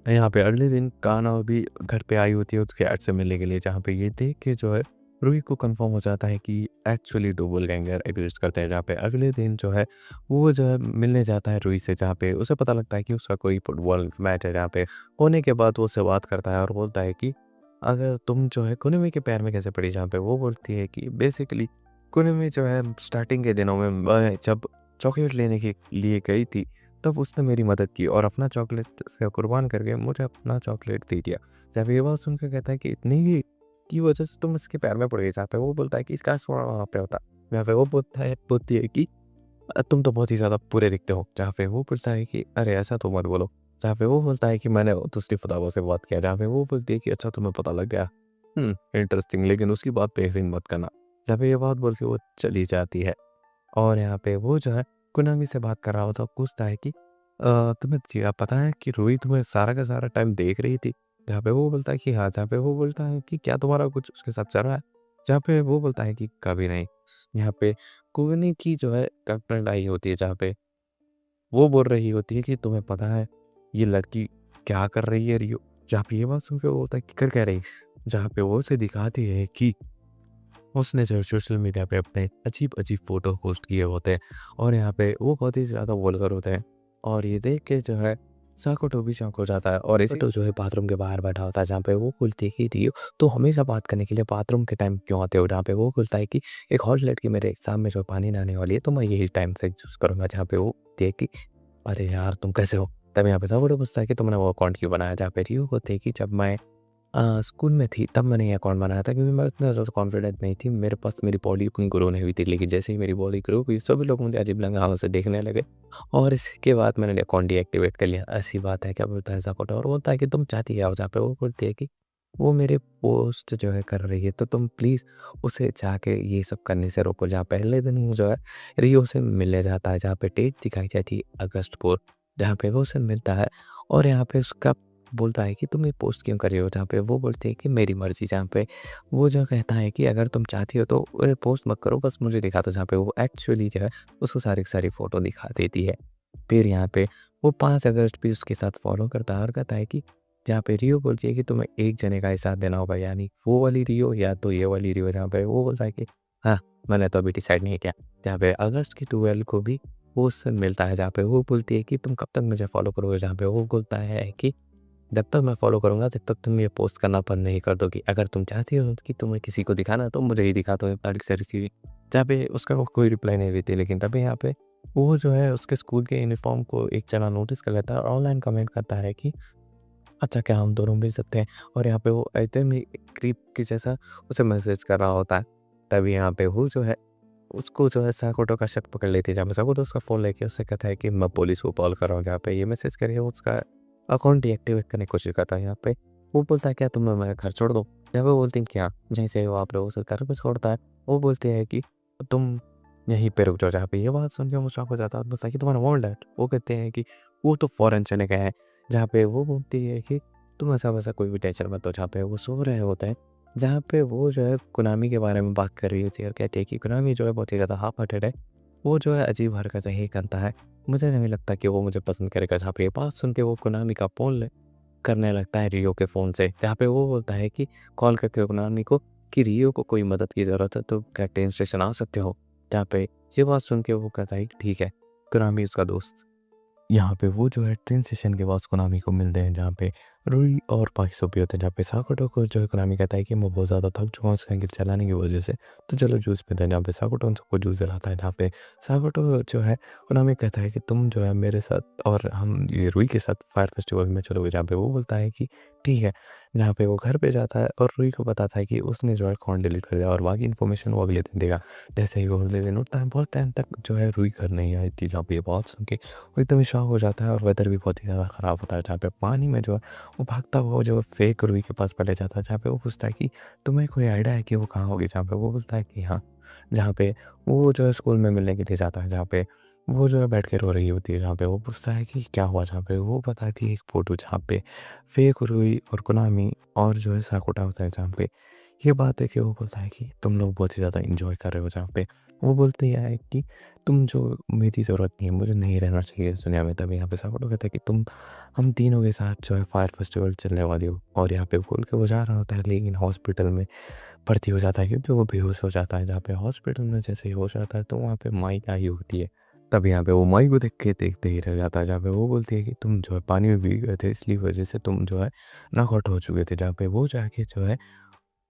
यहाँ पे अगले दिन कान्हा भी घर पे आई होती है उसके डैड से मिलने के लिए। जहाँ पे ये देख के जो है रूही को कंफर्म हो जाता है कि एक्चुअली डुबलगैंगर एग्जिस्ट करते हैं। जहाँ पे अगले दिन जो है वो जो है मिलने जाता है रूही से। जहाँ पे उसे पता लगता है कि उसका कोई फुटबॉल मैच है। जहाँ पे होने के बाद वो उससे बात करता है और बोलता है कि अगर तुम जो है कुनमी के पैर में कैसे पड़ी। जहाँ पे वो बोलती है कि बेसिकली कुनमी जो है स्टार्टिंग के दिनों में जब चॉकलेट लेने के लिए गई थी तब उसने मेरी मदद की और अपना चॉकलेट से कुर्बान करके मुझे अपना चॉकलेट दे दिया। जब ये बात सुन के कहता है कि इतनी ही की वजह से तुम इसके पैर में पड़ गई। जहाँ पे वो बोलता है कि इसका सोना वहाँ पे होता। जहाँ पे वो बोलती है कि तुम तो बहुत ही ज़्यादा बुरे दिखते हो। जहाँ पे वो बोलता है कि अरे ऐसा तो मत बोलो। जहाँ पे वो बोलता है कि मैंने दूसरी फुतावा से बात किया। जहाँ पे वो बोलती है कि अच्छा तुम्हें पता लग गया। इंटरेस्टिंग लेकिन उसकी बात पे यकीन मत करना। जहाँ पे ये बात बोल के वो चली जाती है और यहाँ पे वो जो है कुनामी से बात कर रहा होता है। पूछता है कि तुम्हें पता है कि रूही तुम्हें सारा का सारा टाइम देख रही थी। जहाँ पे वो बोलता है कि हाँ। जहाँ पे वो बोलता है कि क्या तुम्हारा कुछ उसके साथ चल रहा है। जहाँ पे वो बोलता है कि कभी नहीं। यहाँ पे कुगनी की जो है गर्लफ्रेंड आई होती है। जहाँ पे वो बोल रही होती है कि तुम्हें पता है ये लड़की क्या कर रही है रियो। जहाँ पे ये बात सुन के वो बोलता है कि कर क्या रही। जहाँ पे वो उसे दिखाती है कि उसने जो सोशल मीडिया पे अपने अजीब-अजीब फ़ोटो पोस्ट किए होते हैं और यहाँ पे वो बहुत ही ज़्यादा वल्गर होते हैं और ये देख के जो है साकुटो भी शॉक हो जाता है और इसी तो जो है बाथरूम के बाहर बैठा होता है। जहाँ पे वो बोलती है कि रियो तो हमेशा बात करने के लिए बाथरूम के टाइम क्यों आते हो। जहाँ पे वो बोलता है कि एक हॉट लड़की मेरे एग्ज़ाम में जो पानी नहाने वाली है तो मैं यही टाइम से चूज़ करूँगा। जहाँ पे वो देखी अरे यार तुम कैसे हो? तब यहाँ पे साकुटो पूछता है कि तुमने वो अकाउंट क्यों बनाया। जहाँ पे रियो को देखी जब मैं स्कूल में थी तब मैंने ये अकाउंट बनाया था क्योंकि मैं उतना ज़्यादा कॉन्फिडेंट नहीं थी। मेरे पास मेरी बॉडी उतनी ग्रो नहीं हुई थी लेकिन जैसे ही मेरी बॉडी ग्रो हुई सभी लोग मुझे अजीब लगावों से देखने लगे और इसके बाद मैंने अकाउंट डीएक्टिवेट कर लिया। ऐसी बात है क्या बोलता है ज़ाकोटा और बोलता है कि तुम चाहती क्या हो। जहाँ पे वो बोलती है कि वो मेरे पोस्ट जो है कर रही है तो तुम प्लीज़ उसे जाके ये सब करने से रोको। जहाँ पहले दिन वो जो है रियो से मिलने जाता है। जहाँ पे डेट दिखाई जाती है अगस्त 4 जहाँ पे वो उससे मिलता है और यहाँ पे उसका बोलता है कि तुम ये पोस्ट क्यों कर रही हो। जहाँ पे वो बोलती है कि मेरी मर्ज़ी। जहाँ पे वो जो कहता है कि अगर तुम चाहती हो तो अरे पोस्ट मत करो बस मुझे दिखा दो। जहाँ पे वो एक्चुअली जो है उसको सारी की सारी फ़ोटो दिखा देती है। फिर यहाँ पे वो 5 अगस्त भी उसके साथ फ़ॉलो करता है और कहता है कि जहाँ पे रियो बोलती है कि तुम्हें एक जने का ही साथ देना होगा यानी वो वाली रियो या तो ये वाली रियो। जहाँ पे वो बोलता है कि हाँ, मैंने तो अभी डिसाइड नहीं किया। जहाँ पे अगस्त की 12 को भी वो उससे मिलता है। जहाँ पे वो बोलती है कि तुम कब तक मुझे फ़ॉलो करोगे। जहाँ पे वो बोलता है कि जब तक मैं फ़ॉलो करूँगा तब तक तुम ये पोस्ट करना बंद नहीं कर दोगी। अगर तुम चाहती हो कि तुम्हें किसी को दिखाना है तो मुझे ही दिखा दो सारी सारी चीज़ें। जहाँ पे उसका वो कोई रिप्लाई नहीं देती लेकिन तभी यहाँ पे वो जो है उसके स्कूल के यूनिफ़ॉर्म को एक जना नोटिस कर लेता है और ऑनलाइन कमेंट करता है कि अच्छा क्या हम दोनों मिल सकते हैं। और यहाँ पे वो एकदम ही क्रीप के जैसा उसे मैसेज कर रहा होता है। तभी यहाँ पे वो जो है उसको जो है साकोटो का शक पकड़ लेती है। जहाँ पे साकोटो उसका फ़ोन लेके उससे कहता है कि मैं पुलिस को कॉल कर रहा हूँ। जहाँ पे ये मैसेज करके वो उसका अकाउंट डीएक्टिवेट करने की कोशिश करता है। यहाँ पे वो बोलता है क्या तुम मेरा घर छोड़ दो। जहाँ पे वो बोलती है क्या जहीं से वो आप लोग उसे घर पे छोड़ता है वो बोलती है कि तुम यहीं पे रुक जाओ। जहाँ पे ये बात सुन के वो शॉक हो जाता है और बोलता है कि तुम्हारा वर्ल्ड है। वो कहते हैं कि वो तो फॉरेन चले गए हैं। जहाँ पे वो बोलती है कि तुम ऐसा वैसा कोई भी टेंशन मत लो। जहाँ पे वो सो रहे होते हैं जहाँ पे वो जो है कुनामी के बारे में बात कर रही होती है और कहती है कि कुनामी जो है बहुत ही ज़्यादा हाफ हार्टेड है। वो जो है अजीब हरकतें ही करता है। मुझे नहीं लगता कि वो मुझे पसंद करेगा। जहाँ पे ये बात सुन के वो कुनामी का फ़ोन करने लगता है रियो के फ़ोन से। जहाँ पे वो बोलता है कि कॉल करके कुनामी को कि रियो को कोई मदद की ज़रूरत है तो क्या ट्रेन स्टेशन आ सकते हो। जहाँ पे ये बात सुन के वो कहता है कि ठीक है। कुनामी उसका दोस्त यहाँ पे वो जो है ट्रेन स्टेशन के पास कुनामी को मिलते हैं। जहाँ पे रुई और बाकी सब भी होते हैं, जहाँ पे साकुटो को जो है कोनामी कहता है कि मैं बहुत ज़्यादा थक चुका हूँ साइकिल चलाने की वजह से, तो चलो जूस पीते हैं। जहाँ पे साकुटो उन सबको जूस दिलाता है, जहाँ पे साकुटो जो है कोनामी कहता है कि तुम जो है मेरे साथ और हम ये रुई के साथ फायर फेस्टिवल में चलोगे, जहाँ पे वो बोलता है कि ठीक है। जहाँ पे वो घर पे जाता है और रुई को बताता है कि उसने जो है अकाउंट डिलीट कर दिया और बाकी इन्फॉर्मेशन वो अगले दिन देगा। जैसे ही वो अगले दिन उठता है, बहुत टाइम तक जो है रुई घर नहीं आई थी, जहाँ पे ये बात सुन के वो एकदम शॉक हो जाता है और वेदर भी बहुत ही ज़्यादा ख़राब होता है। जहाँ पे पानी में जो है वो भागता हुआ जो फेक रुई के पास पहले जाता है, जहाँ पे वो पूछता है कि तुम्हें कोई आइडिया है कि वो कहाँ होगी? जहाँ पे वो बोलता है कि हाँ। जहाँ पे वो जो है स्कूल में मिलने के लिए जाता है, जहाँ पे वो जो है बैठ के रो रही होती है, जहाँ पे वो पूछता है कि क्या हुआ? जहाँ पे वो बताती है एक फ़ोटो, जहाँ पे फेक रुई और कुनामी और जो है साकुटा होता है, जहाँ पे ये बात है कि वो बोलता है कि तुम लोग बहुत ही ज़्यादा एंजॉय कर रहे हो। जहाँ पे वो बोलती है कि तुम जो मेरी ज़रूरत नहीं है, मुझे नहीं रहना चाहिए इस दुनिया में। तभी यहाँ पे साकुटो कहता है कि हम तीनों के साथ जो है फायर फेस्टिवल चलने वाली हो। और यहाँ पे बोल के वो जा रहा होता है, लेकिन हॉस्पिटल में भर्ती हो जाता है क्योंकि वो बेहोश हो जाता है। जहाँ पे हॉस्पिटल में जैसे ही होश आता है तो वहाँ पे माई आई होती है। तब यहाँ पे वो माई को देख के देखते ही रह जाता है, जहाँ पे वो बोलती है कि तुम जो है पानी में भीग गए थे, इसलिए वजह से तुम जो है नॉकआउट हो चुके थे। जहाँ पे वो जाके जो है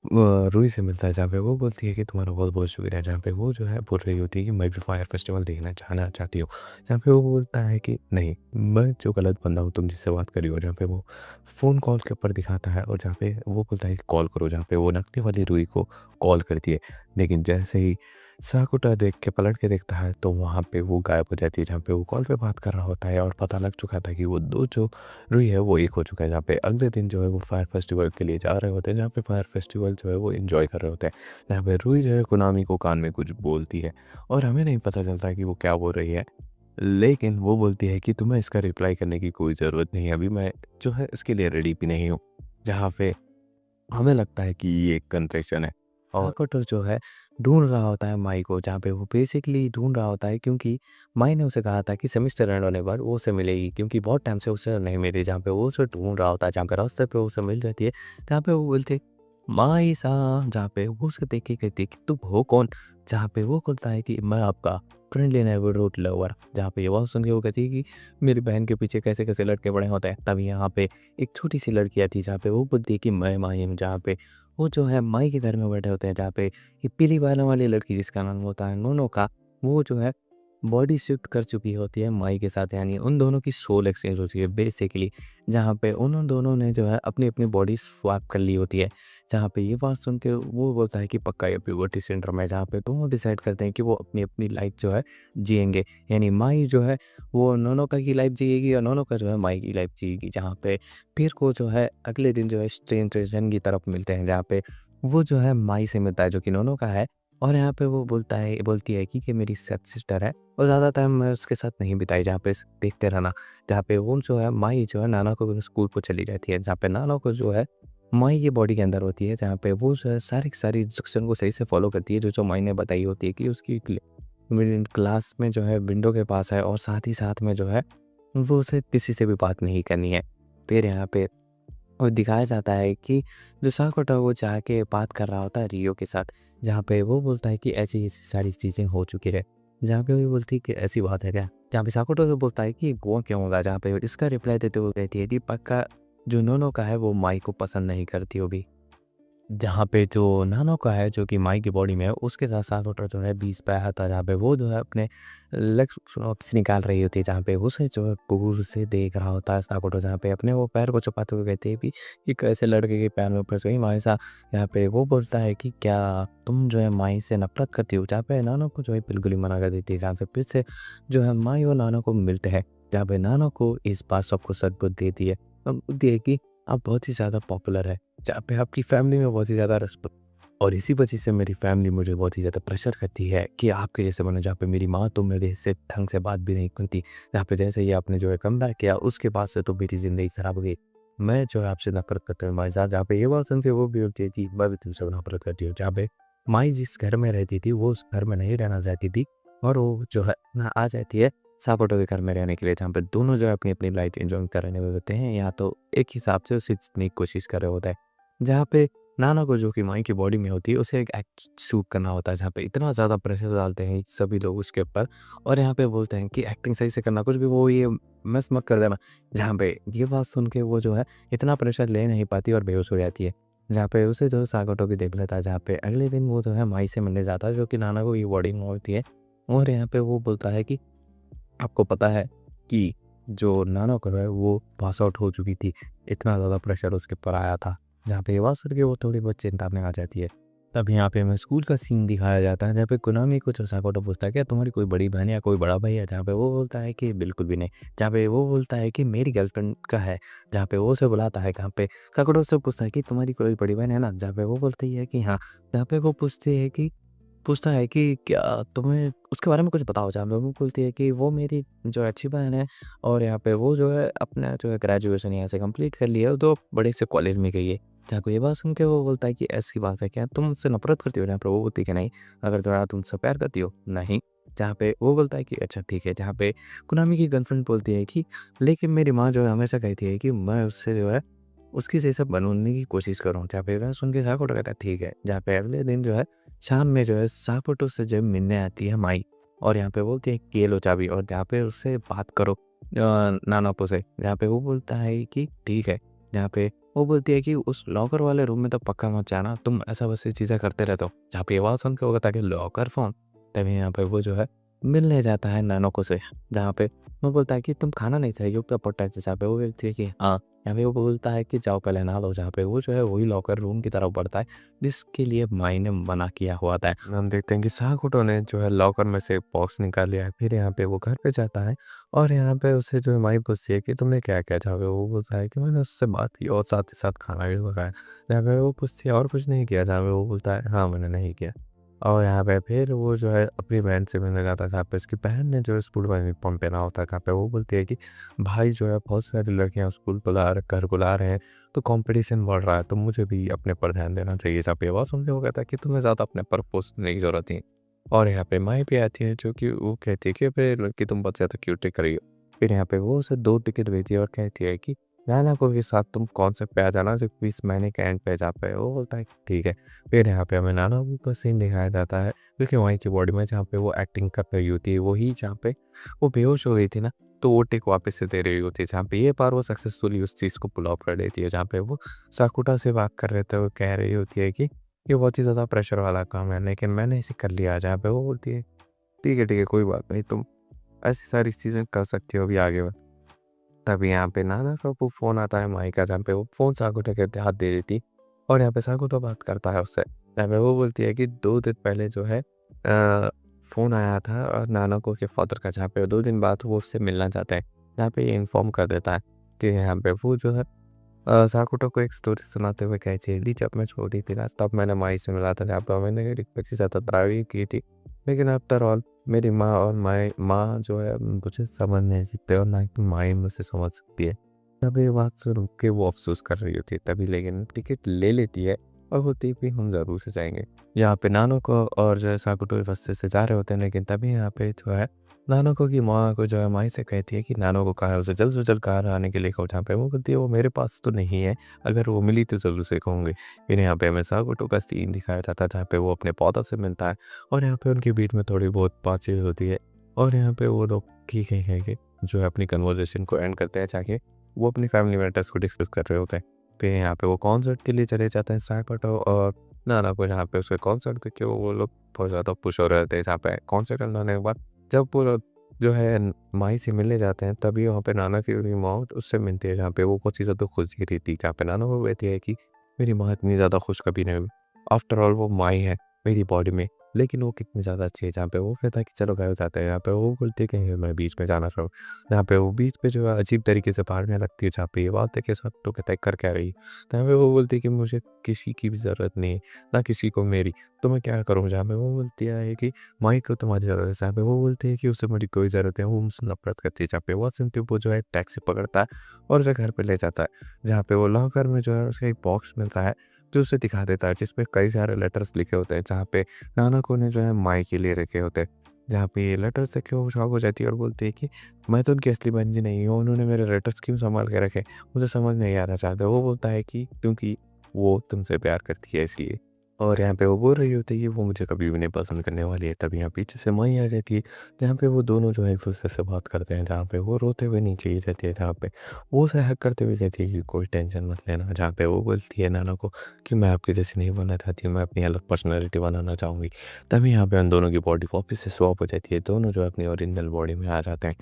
रूही से मिलता है, जहाँ पे वो बोलती है कि तुम्हारा बहुत-बहुत शुक्रिया। जहाँ पे वो जो है बोल रही होती है कि मैं भी फायर फेस्टिवल देखना जाना चाहती हूँ। जहाँ पे वो बोलता है कि नहीं, मैं जो गलत बंदा हूँ तुम जिससे बात कर रही हो। जहाँ पे वो फ़ोन कॉल के ऊपर दिखाता है और जहाँ पे वो बोलता है कि कॉल करो। जहाँ पे वो नकली वाली रूही को कॉल करती है। लेकिन जैसे ही साकुटा देख के पलट के देखता है तो वहाँ पे वो गायब हो जाती है, जहाँ पे वो कॉल पे बात कर रहा होता है और पता लग चुका था कि वो 2 जो रुई है वो एक हो चुका है। जहाँ पे अगले दिन जो है वो फायर फेस्टिवल के लिए जा रहे होते हैं, जहाँ पे फायर फेस्टिवल जो है वो एंजॉय कर रहे होते हैं। जहाँ पे रुई जो है कुनामी को कान में कुछ बोलती है और हमें नहीं पता चलता है कि वो क्या बोल रही है। लेकिन वो बोलती है कि तुम्हें इसका रिप्लाई करने की कोई ज़रूरत नहीं है, अभी मैं जो है इसके लिए रेडी भी नहीं हूँ। जहाँ पे हमें लगता है कि ये एक कन्फेशन है और हाकोटो जो है ढूँढ रहा होता है माई को, जहाँ पे वो बेसिकली ढूँढ रहा होता है क्योंकि माई ने उसे कहा था कि सेमेस्टर एंड होने पर वो उसे मिलेगी, क्योंकि बहुत टाइम से उसे नहीं मिली। जहाँ पे वो उसे ढूँढ रहा होता है, जहाँ पे रास्ते पे उसे मिल जाती है, जहाँ पे वो बोलते हैं, माई सा, जहाँ पे वो उसे देख के कहती है कि तुम हो कौन? जहाँ पे वो बोलता है कि मैं आपका फ्रेंडली नेबरहुड लवर। जहाँ पे ये बात सुन के वो कहती है कि मेरी बहन के पीछे कैसे-कैसे लड़के पड़े होते हैं। तभी यहाँ पे एक छोटी-सी लड़की आती है, जहाँ पे वो बोलती है कि मैं माही हूँ, जहाँ पे वो जो है माई के घर में बैठे होते हैं, जहाँ पे ये पीली बालों वाली लड़की जिसका नाम होता है नोनोका, वो जो है बॉडी शिफ्ट कर चुकी होती है माई के साथ, यानी उन दोनों की सोल एक्सचेंज होती है बेसिकली। जहाँ पे उन दोनों ने जो है अपनी-अपनी बॉडी स्वैप कर ली होती है। जहाँ पे ये बात सुन के वो बोलता है कि पक्का ये प्यूबर्टी सिंड्रोम है, जहाँ पे दोनों डिसाइड करते हैं कि वो अपनी-अपनी लाइफ जो है जिएँगे। यानी माई जो है वो नोनोका की लाइफ जिएगी और नोनोका जो है माई की लाइफ जिएगी। जहाँ पे फिर को जो है अगले दिन जो है स्ट्रेन ट्रेजन की तरफ मिलते हैं, जहाँ पे वो जो है माई से मिलता है जो कि नोनोका है। और यहाँ पे वो बोलती है कि मेरी स्टेप सिस्टर है और ज़्यादा टाइम मैं उसके साथ नहीं बिताई, जहाँ पे देखते रहना। जहाँ पे वो जो है माई जो है नाना को स्कूल को चली जाती है, जहाँ पे नाना को जो है माई की बॉडी के अंदर होती है, जहाँ पे वो जो है सारी की सारी इंस्ट्रक्शन को सही से फॉलो करती है, जो माई ने बताई होती है कि उसकी क्लास में जो है विंडो के पास है और साथ ही साथ में जो है वो उसे किसी से भी बात नहीं करनी है। फिर यहाँ पे और दिखाया जाता है कि जो साकोटा वो जाके बात कर रहा होता है रियो के साथ, जहाँ पे वो बोलता है कि ऐसी-ऐसी सारी चीज़ें हो चुकी है। जहाँ पे वो बोलती है कि ऐसी बात है क्या? जहाँ पे साकोटा तो बोलता है कि वो क्यों होगा? जहाँ पे इसका रिप्लाई देते हुए कहती है कि पक्का जो नोनो का है वो माई को पसंद नहीं करती होगी। जहाँ पे जो नानो का है जो कि माई की बॉडी में है, उसके साथ साकोटा जो है बीच पे आया था, जहाँ पे वो जो है अपने लेग्स निकाल रही होती है, जहाँ पे उसे जो है दूर से देख रहा होता है साकोटा, जहाँ पे अपने वो पैर को छुपाते हुए कहते हैं भी कि कैसे लड़के के पैर में फंस गई माई सा। यहाँ पे वो बोलता है कि क्या तुम जो है माई से नफरत करती हो? जहाँ पे नानो को जो है बिल्कुल ही मना कर देती है, जहाँ पे फिर से जो है माई और नानो को मिलते हैं, जहाँ पे नानो को इस बार सबको सदबुद्ध देती है और बोलती है कि आप बहुत ही ज़्यादा पॉपुलर है, जहाँ पे आपकी फैमिली में बहुत ही ज़्यादा रिस्पेक्ट और इसी वजह से मेरी फैमिली मुझे बहुत ही ज़्यादा प्रेशर करती है कि आपके जैसे बनो। जहाँ पे मेरी माँ तो मेरे से ढंग से बात भी नहीं सुनती, जहाँ पे जैसे ही आपने जो है कमबैक किया उसके बाद से तो मेरी ज़िंदगी खराब हो गई। मैं जो है आपसे नफ़रत करता हूँ माई साहब। जहाँ पे ये बात सुन के वो भी बोलती है कि मैं भी तुमसे नफ़रत करती हूँ। जहाँ पे माई जिस घर में रहती थी वो उस घर में नहीं रहना चाहती थी और वो जो है ना आ जाती है सापोटो के घर में रहने के लिए, जहाँ पे दोनों जो है अपनी-अपनी लाइफ एन्जॉय करने में होते हैं, या तो एक हिसाब से उसे जीतने की कोशिश कर रहे होते हैं। जहाँ पे नाना को जो कि माई की बॉडी में होती है उसे एक एक्ट शूट करना होता है जहाँ पे इतना ज़्यादा प्रेशर डालते हैं सभी लोग उसके ऊपर और यहाँ पे बोलते हैं कि एक्टिंग सही से करना कुछ भी वो ये मिस मत कर देना। जहाँ पे ये बात सुन के वो जो है इतना प्रेशर ले नहीं पाती और बेहोश हो जाती है। जहाँ पे उसे जो है सागोटो भी देख लेता है जहाँ पे अगले दिन वो जो है माई से मिलने जाता है जो कि नाना को ये बॉडी में होती है और यहाँ पे वो बोलता है कि आपको पता है कि जो नाना करो है वो पास आउट हो चुकी थी, इतना ज़्यादा प्रेशर उसके ऊपर आया था। जहाँ पे ये बात सुन के वो थोड़ी बहुत चिंता में आ जाती है। तब यहाँ पे हमें स्कूल का सीन दिखाया जाता है जहाँ पे कुनामी कुछ साकोटो पूछता है क्या तुम्हारी कोई बड़ी बहन या कोई बड़ा भाई है? जहाँ पे वो बोलता है कि बिल्कुल भी नहीं। जहाँ पे वो बोलता है कि मेरी गर्लफ्रेंड का है। जहाँ पे वो उसे बुलाता है कहाँ पे साकोटो से पूछता है कि तुम्हारी कोई बड़ी बहन है ना? जहाँ पे वो बोलती है कि हाँ। जहाँ पे वो पूछता है कि क्या तुम्हें उसके बारे में कुछ बताओ? जहाँ पे वो बोलती है कि वो मेरी जो अच्छी बहन है और यहाँ पे वो जो है अपना जो है ग्रेजुएशन यहाँ से कंप्लीट कर लिया है तो बड़े से कॉलेज में गई है। जहाँ को ये बात सुन के वो बोलता है कि ऐसी बात है क्या? तुम मुझसे नफ़रत करती हो? जहाँ पे वो बोलती है कि नहीं। अगर थोड़ा तुम मुझसे प्यार करती हो? नहीं। जहाँ पे वो बोलता है कि अच्छा ठीक है। जहाँ पे कुनामी की गर्लफ्रेंड बोलती है कि लेकिन मेरी माँ जो है हमेशा कहती है कि मैं उससे जो है उसकी जैसा बनने की कोशिश कर रहा हूँ। जहाँ पे वह सुन के साकोटो कहता है ठीक है। जहाँ पे अगले दिन जो है शाम में जो है साकोटो से जब मिलने आती है माई और यहाँ पे बोलती है कि ये लो चाबी और जहाँ पे उससे बात करो नानापो से। जहाँ पे वो बोलता है कि ठीक है। जहाँ पे वो बोलती है कि उस लॉकर वाले रूम में तो पक्का मत जाना, तुम ऐसा वैसी चीज़ें करते रहते हो। जहाँ पे ये बात सुन के वो कहता है कि लॉकर फ़ोन? तभी यहाँ पे वो जो है मिलने जाता है नानाको से। जहाँ पे वो बोलता है कि तुम खाना नहीं चाहिए ऊपर पड़ता है। जहाँ पे वो बोलती है कि हाँ। यहाँ पे वो बोलता है कि जाओ पहले नहा लो। जहाँ पे वो जो है वही लॉकर रूम की तरफ बढ़ता है जिसके लिए माई ने मना किया हुआ था। हम देखते हैं कि साकुटो ने जो है लॉकर में से बॉक्स निकाल लिया है। फिर यहाँ पे वो घर पे जाता है और यहाँ पे उससे जो है माई पूछती है कि तुमने क्या किया? जहाँ पे वो बोलता है कि मैंने उससे बात की और साथ ही साथ खाना भी पकाया। जहाँ पे वो पूछती है और कुछ नहीं किया? जहाँ पे वो बोलता है हाँ मैंने नहीं किया। और यहाँ पे फिर वो जो है अपनी बहन से मिलने जाता है जहाँ पे उसकी बहन ने जो है स्कूल में यूनिफ़ॉर्म पहना होता है। जहाँ पे वो बोलती है कि भाई जो है बहुत सारी लड़कियाँ स्कूल घर बुला रहे हैं तो कंपटीशन बढ़ रहा है तो मुझे भी अपने पर ध्यान देना चाहिए। जहाँ पे ये बात सुन के वो कहता है कि तुम्हें ज़्यादा अपने पर फोर्स करने की ज़रूरत नहीं। और यहाँ पे माई भी आती है जो कि वो कहती है कि अरे लड़की तुम बहुत ज़्यादा क्यूट दिख रही हो। फिर यहाँ पे वो उसे 2 टिकट भेजती है और कहती है कि नाना को के साथ तुम कॉन्सर्ट पे आ जाना जो कि इस महीने के एंड पे जहाँ पे वो बोलता है ठीक है। फिर यहाँ पे हमें नाना का सीन दिखाया जाता है क्योंकि वहीं की बॉडी में जहाँ पे वो एक्टिंग कर रही होती है वही जहाँ पे वो बेहोश हो गई थी ना तो वो टेक वापस से दे रही होती है। जहाँ पे ये बार वो सक्सेसफुली उस चीज़ को पुल ऑफ कर लेती है। जहाँ पे वो साकुटा से बात कर रहे थे वो कह रही होती है कि ये बहुत ही ज़्यादा प्रेशर वाला काम है लेकिन मैंने इसे कर लिया। जहाँ पे वो बोलती है ठीक है कोई बात नहीं, तुम ऐसी सारी चीज़ें कर सकती हो अभी आगे बढ़। तभी यहाँ पे नाना का वो फ़ोन आता है माई का जहाँ पे वो फ़ोन साकुटा के हाथ दे देती और यहाँ पे साकुटा बात करता है उससे। यहाँ पे वो बोलती है कि 2 दिन पहले जो है फ़ोन आया था और नाना को के फ़ादर का जहाँ पे 2 दिन बाद वो उससे मिलना चाहते हैं। जहाँ पे ये इन्फॉर्म कर देता है कि यहाँ पे वो जो है साकुटो को एक स्टोरी सुनाते हुए कहती है, जब मैं छोटी थी ना तब मैंने माई से मिला था जहाँ पे मैंने रिक्वेस्ट ज़्यादा ड्राइविंग की थी। लेकिन आफ्टर ऑल मेरी माँ और माई माँ जो है मुझे समझ नहीं सकते और ना कि माई मुझसे समझ सकती है। तब ये बात सुन के वो अफ़सोस कर रही होती है तभी लेकिन टिकट ले लेती है और होती भी हम ज़रूर से जाएँगे। यहाँ पे नानो को और जो है साकुटो रास्ते से जा रहे होते हैं लेकिन तभी यहाँ पे जो है नानो को की माँ को जो है माई से कहती है कि नानो को कहा है उसे जल्द से जल्द कार आने के लिए कहो। जहाँ पे वो बोलती है वो मेरे पास तो नहीं है, अगर वो मिली तो ज़रूर से कहूँगी। फिर यहाँ पे हमें साकुटो का सीन दिखाया जाता है जहाँ पे वो अपने पौधा से मिलता है और यहाँ पे उनके बीच में थोड़ी बहुत बातचीत होती है और यहाँ पे वो लोग ठीक है कह के जो है अपनी कन्वर्सेशन को एंड करते हैं जाके वो अपनी फैमिली मैटर्स को डिस्कस कर रहे होते हैं। फिर यहाँ पे वो कॉन्सर्ट के लिए चले जाते हैं साकुटो और नाना को जहाँ पे उसके कॉन्सर्ट देख के वो लोग बहुत ज़्यादा खुश हो रहे थे। जहाँ पे कॉन्सर्ट एंड होने के बाद जब वो लोग जो है माई से मिलने जाते हैं तभी वहाँ पे नाना की पूरी माँ उससे मिलती है जहाँ पे वो बहुत ही ज़्यादा खुश ही रहती है। जहाँ पे नाना को कहती है कि मेरी माँ इतनी ज़्यादा खुश कभी नहीं हुई। आफ्टर ऑल वो माई है मेरी बॉडी में, लेकिन वो कितनी ज़्यादा अच्छी है। जहाँ पे वो कहता है कि चलो घर जाते हैं। यहाँ पे वो बोलती है कि मैं बीच में जाना चाहूँ। यहाँ पे वो बीच पे जो है अजीब तरीके से पहाड़ियाँ लगती है। जहाँ पे ये बात है कि सब तो कहता है कर क्या रही है। जहाँ पे वो बोलती है कि मुझे किसी की भी ज़रूरत नहीं है, ना किसी को मेरी, तो मैं क्या करूँ। जहाँ पे वो बोलती है कि माई को तुम्हारी ज़रूरत है। जहाँ पे वो बोलती है कि उसे मेरी कोई ज़रूरत है, वो मुझसे नफ़रत करती है। जहाँ पे वो सुनते वो जो है टैक्सी पकड़ता है और उसे घर पे ले जाता है। जहाँ पे वो लॉकर में जो है उसे एक बॉक्स मिलता है जो उसे दिखा देता है जिसपे कई सारे लेटर्स लिखे होते हैं। जहाँ पे नानको ने जो है माई के लिए रखे होते हैं। जहाँ पे ये लेटर्स देख के वो शॉक हो जाती है और बोलती है कि मैं तो उनकी असली बहन जी नहीं हूँ, उन्होंने मेरे लेटर्स क्यों सँभाल के रखे? मुझे समझ नहीं आ रहा। चाहता वो बोलता है कि क्योंकि वो तुमसे प्यार करती है इसलिए। और यहाँ पे वो बोल रही होती है कि वो मुझे कभी भी नहीं पसंद करने वाली है। तब यहाँ पीछे से माही आ जाती है, जहाँ पे वो दोनों जो है एक-दूसरे से बात करते हैं, जहाँ पे वो रोते हुए नीचे गिर जाती है, जहाँ पे वो उसे हग करते हुए कहती है कि कोई टेंशन मत लेना, जहाँ पे वो बोलती है नाना को कि मैं आपकी जैसी नहीं बनना चाहती, मैं अपनी अलग पर्सनैलिटी बनाना चाहूँगी। तभी यहाँ पे उन दोनों की बॉडी वापस से स्वैप हो जाती है, दोनों जो है अपनी ओरिजिनल बॉडी में आ जाते हैं।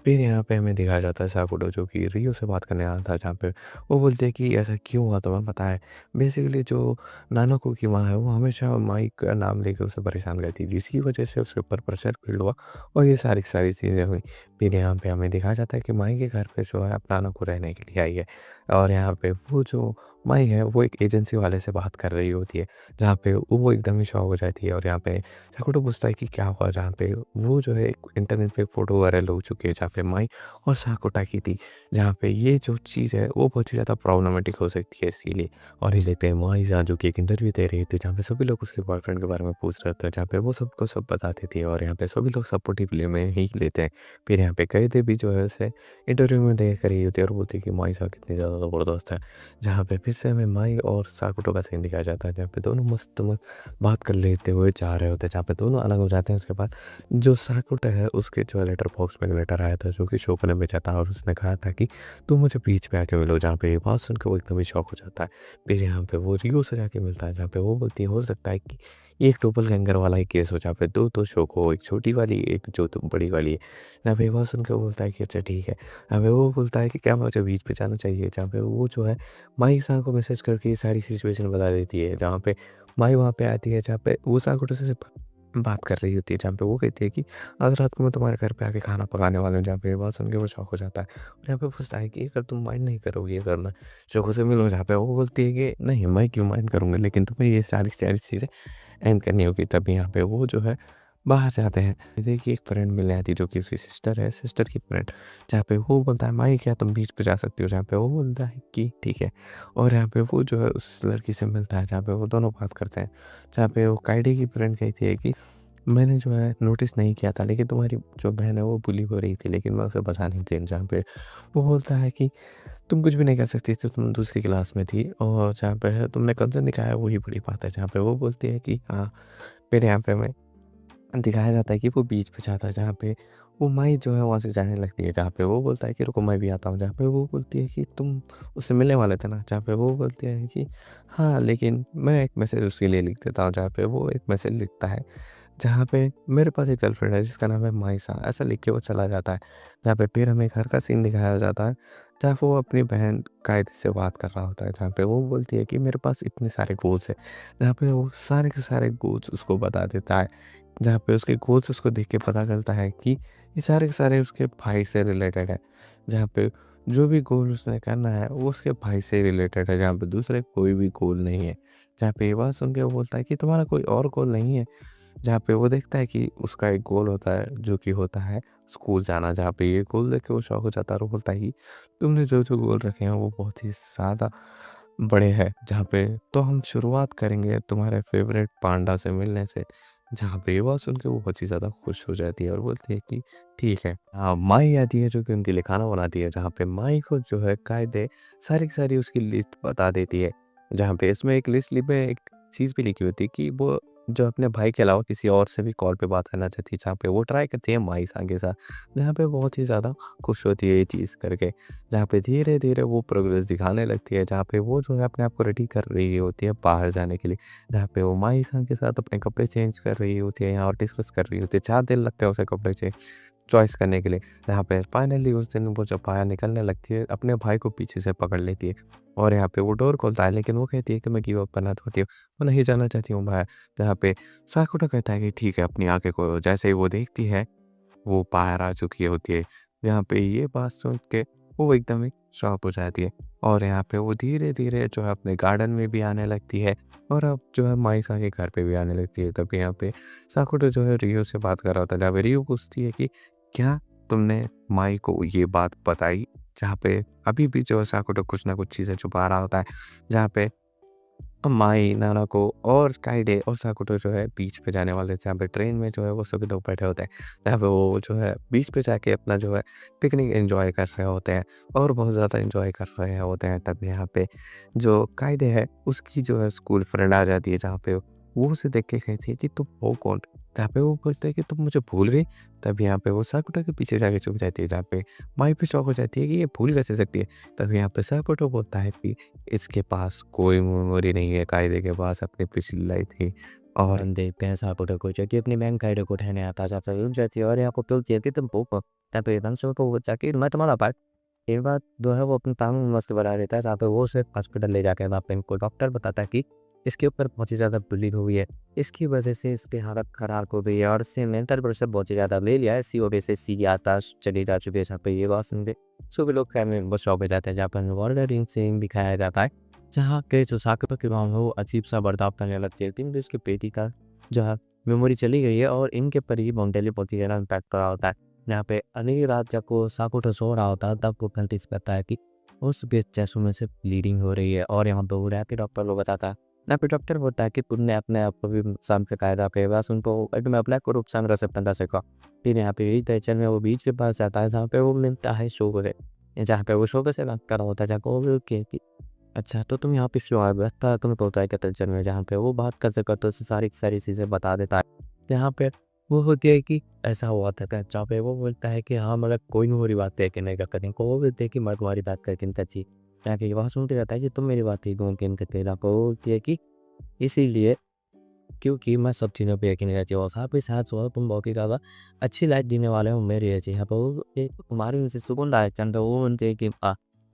फिर यहाँ पे हमें दिखाया जाता है साकुटो जो कि रियो से बात करने आया था, जहाँ पे वो बोलते हैं कि ऐसा क्यों हुआ तुम्हें पता है? बेसिकली जो नानाको की माँ है वो हमेशा माई का नाम लेके उसे परेशान करती थी, इसी वजह से उसके ऊपर प्रेशर बिल्ड हुआ और ये सारी की सारी चीज़ें हुई। फिर यहाँ पे हमें दिखाया जाता है कि माई के घर पे जो है अब नानाको रहने के लिए आई है और यहाँ पे वो जो माई है वो एक एजेंसी वाले से बात कर रही होती है, जहाँ पे वो एकदम ही शॉक हो जाती है और यहाँ पे साकुटो पूछता है कि क्या हुआ, जहाँ पे वो जो है एक इंटरनेट पे फ़ोटो वायरल हो चुकी है, जहाँ पे माई और साकुटा की थी, जहाँ पे ये जो चीज़ है वो बहुत ही ज़्यादा प्रॉब्लमेटिक हो सकती है इसीलिए। और इस देखते हैं माइज़ा जो कि एक इंटरव्यू दे रही थी, जहाँ पे सभी लोग उसके बॉयफ्रेंड के बारे में पूछ रहे थे, जहाँ पे वो सबको सब बताती थी और यहाँ पे सभी लोग सपोर्टिव वे में ही लेते हैं। फिर यहाँ पे कईदे भी जो है उसे इंटरव्यू में देख रही होती है और बोलती है कि माइज़ा कितनी ज़्यादा ज़बरदस्त है। जहाँ पे फिर से हमें माई और साकुटो का सीन दिखाया जाता है, जहाँ पे दोनों मस्त बात कर लेते हुए जा रहे होते हैं, जहाँ पे दोनों अलग हो जाते हैं। उसके बाद जो साकुटा है उसके जो है लेटर बॉक्स में लेटर आया था जो कि शोको ने भेजा था और उसने कहा था कि तुम मुझे बीच पे आके मिलो, जहाँ पे ये बात सुन के वो एकदम ही शॉक हो जाता है। फिर यहाँ पे वो रियो से जाके मिलता है, जहाँ पे वो बोलती है हो सकता है कि ये एक डोपलगैंगर वाला ही केस हो, जहाँ पे 2 तो शोको, एक छोटी वाली, एक जो तुम बड़ी वाली है। जहाँ पे ये बात सुन के वो बोलता है कि अच्छा ठीक है। यहाँ पे वो बोलता है कि क्या मुझे बीच पे जाना चाहिए, जहाँ पे वो जो है माई-सान को मैसेज करके ये सारी सिचुएशन बता देती है, जहाँ पे माई वहाँ पे आती है, जहाँ पे वो साकुटो से बात कर रही होती है, जहाँ पे वो कहती है कि आज रात को मैं तुम्हारे घर पे आके खाना पकाने वाली हूँ, जहाँ पे ये बात सुन के वो शॉक हो जाता है। और यहाँ पे पूछता है कि अगर तुम माइंड नहीं करोगे ये करना, शोको से मिलो, जहाँ पे वो बोलती है कि नहीं मैं क्यों माइंड करूँगी, लेकिन तुम्हें ये सारी सारी चीज़ें एंड करनी होगी। तभी यहाँ पे वो जो है बाहर जाते हैं। देखिए एक फ्रेंड मिलने आती है जो कि उसकी सिस्टर है, सिस्टर की फ्रेंड, जहाँ पे वो बोलता है माई क्या तुम बीच पे जा सकती हो, जहाँ पे वो बोलता है कि ठीक है। और यहाँ पे वो जो है उस लड़की से मिलता है, जहाँ पे वो दोनों बात करते हैं, जहाँ पे वो काइडे की फ्रेंड कहती है कि मैंने जो है नोटिस नहीं किया था, लेकिन तुम्हारी जो बहन है वो बुली हो रही थी, लेकिन मैं उसे बचा नहीं थी। जहाँ पे वो बोलता है कि तुम कुछ भी नहीं कर सकती थी, तुम दूसरी क्लास में थी और जहाँ पे है तुमने कंसर्न दिखाया वही बड़ी बात है। जहाँ पे वो बोलती है कि हाँ, फिर यहाँ पे हमें दिखाया जाता है कि वो बीच पे जाता है, जहाँ पे वो माई जो है वहाँ से जाने लगती है, जहाँ पे वो बोलता है कि रुको मैं भी आता हूँ, जहाँ पे वो बोलती है कि तुम उससे मिलने वाले थे ना, जहाँ पे वो बोलती है कि हाँ, लेकिन मैं एक मैसेज उसके लिए लिख देता हूँ, जहाँ पे वो एक मैसेज लिखता है, जहाँ पे मेरे पास एक गर्लफ्रेंड है जिसका नाम है माइसा, ऐसा लिख के वो चला जाता है। जहाँ पे फिर हमें घर का सीन दिखाया जाता है, जहाँ पे वो अपनी बहन कायदे से बात कर रहा होता है, जहाँ पे वो बोलती है कि मेरे पास इतने सारे गोल्स हैं, जहाँ पे वो सारे के सारे गोल्स उसको बता देता है। जहाँ पे उसके गोल्स उसको देख के पता चलता है कि ये सारे के सारे उसके भाई से रिलेटेड है। जहाँ पे जो भी गोल उसने करना है वो उसके भाई से रिलेटेड है, जहाँ पे दूसरे कोई भी गोल नहीं है। जहाँ पे ये बात सुन के वो बोलता है कि तुम्हारा कोई और गोल नहीं है? जहाँ पे वो देखता है कि उसका एक गोल होता है जो कि होता है स्कूल जाना, जहाँ पे ये गोल देख के वो शॉक हो जाता है और वो बोलता है कि तुमने जो-जो गोल रखे हैं वो बहुत ही ज़्यादा बड़े हैं। जहाँ पे तो हम शुरुआत करेंगे तुम्हारे फ़ेवरेट पांडा से मिलने से। जहाँ पे ये बात सुन के वो बहुत ही ज़्यादा खुश हो जाती है और बोलती है कि ठीक है। माई आती है जो कि उनके लिए खाना बनाती है, जहाँ पे माई को जो है कायदे सारी की सारी उसकी लिस्ट बता देती है। जहाँ पे इसमें एक लिस्ट में एक चीज़ भी लिखी होती है कि वो जो अपने भाई के अलावा किसी और से भी कॉल पे बात करना चाहती है, जहाँ पे वो ट्राई करती है माई-सान के साथ, जहाँ पे बहुत ही ज़्यादा खुश होती है ये चीज़ करके। जहाँ पे धीरे-धीरे वो प्रोग्रेस दिखाने लगती है, जहाँ पे वो जो है अपने आप को रेडी कर रही होती है बाहर जाने के लिए, जहाँ पे वो माई-सान के साथ अपने कपड़े चेंज कर रही होती है और डिस्कस कर रही होती है। 4 दिन लगते हैं उसे कपड़े चॉइस करने के लिए, जहाँ पे फाइनली उस दिन वो जब बाहर निकलने लगती है, अपने भाई को पीछे से पकड़ लेती है और यहाँ पे वो डोर खोलता है, लेकिन वो कहती है कि मैं गिव अप करना चाहती हूँ, मैं नहीं जाना चाहती हूँ बाहर। जहाँ पे साकुरा कहता है कि ठीक है, अपनी आँखें खोलो। जैसे ही वो देखती है, वो बाहर आ चुकी होती है। यहाँ पे ये बात सुन के वो एकदम ही शॉक हो जाती है और यहाँ पे वो धीरे-धीरे जो है अपने गार्डन में भी आने लगती है और अब जो है माई-सान के घर पे भी आने लगती है। तभी यहाँ पे साकुरा जो है रियो से बात कर रहा होता है, जहाँ पे रियो पूछती है कि क्या तुमने माई को ये बात बताई? जहाँ पे अभी भी जो है साकुरा कुछ ना कुछ चीज़ें छुपा रहा होता है, जहाँ पे माई, नानाको और काइडे और साकुटो जो है बीच पे जाने वाले थे। जहाँ पे ट्रेन में जो है वो सभी लोग बैठे होते हैं। जहाँ पे वो जो है बीच पे जाके अपना जो है पिकनिक एन्जॉय कर रहे होते हैं और बहुत ज़्यादा एन्जॉय कर रहे होते हैं। तब यहाँ पे जो काइडे है उसकी जो है स्कूल फ्रेंड आ जाती है, जहाँ पे वो उसे देख के कहती है कि तुम हो कौन? जहाँ पे वो बोलता है कि तुम मुझे भूल गई? तब यहाँ पे वो साकुटो के पीछे जाके छुप जाती है, जहाँ पे माई भी शॉक हो जाती है कि ये भूल कैसे सकती है? तब यहाँ पे साकुटो बोलता है कि इसके पास कोई मेमोरी नहीं है, कायदे के पास अपनी पिछली लाइफ थी। और हम देखते हैं सापुटो को जो कि अपनी बहन कायदे को उठाने आता जाता है, रुक जाती है और यहाँ को बोलती है कि तुम भूख हो। तब हिमांशु को वो जाके मैं तुम्हारा पार्ट ये बात जो है वो अपने काम में मस्त बना रहता है। जहाँ पे वो उसे हॉस्पिटल ले जाकर वहाँ पे इनको डॉक्टर बताता है कि इसके ऊपर बहुत ही ज़्यादा ब्लीडिंग हुई है, इसकी वजह से इसकी हालत खराब हो गई है और इससे मेंटल प्रेशर बहुत ही ज़्यादा ले लिया है। इसी वजह से इसकी याददाश्त चली जा चुकी है। जहाँ पे ये बात सुन के सभी लोग फैमिली मेंबर शॉक हो जाते हैं, जहाँ पर वॉल्वरिन सीन दिखाया जाता है, जहाँ के जो साकुटो की माँ है वो अजीब-सा बर्ताव करने लगती है। क्योंकि उसके बेटी का जो है मेमोरी चली गई है और इनके ऊपर ही मेंटली बहुत ही ज़्यादा इम्पैक्ट पड़ा होता है। यहाँ पे अगली रात जब वो साकुटो सो रहा होता है तब वो नोटिस करता है कि उसके चेस्ट में से ब्लीडिंग हो रही है और यहाँ पे वो रह के डॉक्टर को बताता है। यहाँ पे डॉक्टर बोलता है कि तुमने अपने आप को भी नुकसान से कायदा के बस उनको एकदम अपने आप को नुकसान कर सकता था। फिर यहाँ पे यही तय में वो बीच के पास जाता है, जहाँ पे वो मिलता है शोगो से, जहाँ पे वो शोगो से बात कर रहा होता है, जहाँ को वो भी कहती अच्छा, तो तुम यहाँ पे क्यों आए? था तुम्हें तो होता है कतलचर में, जहाँ पे वो बात करते-करते उसे सारी की सारी चीज़ें बता देता है। यहाँ पे वो होती है कि ऐसा हुआ था क्या? जहाँ पे वो बोलता है कि हाँ, मतलब कोई नहीं मेरी बात यकीन नहीं करता। को वो बोलती है कि मैं तुम्हारी बात का यकीन करती। यहाँ पे ये बात सुनते रहता है कि तुम मेरी बात यकीन करते। यहाँ पे वो बोलती है कि इसीलिए क्योंकि मैं सब चीज़ों पे यकीन रहती हूँ और साथ ही साथ जो है तुम बहुत ही ज़्यादा अच्छी लाइफ़ जीने वाले हो मेरी एज। यहाँ पे वो एक तुम्हारी वजह से सुकूनदायक चंद वो बोलती है कि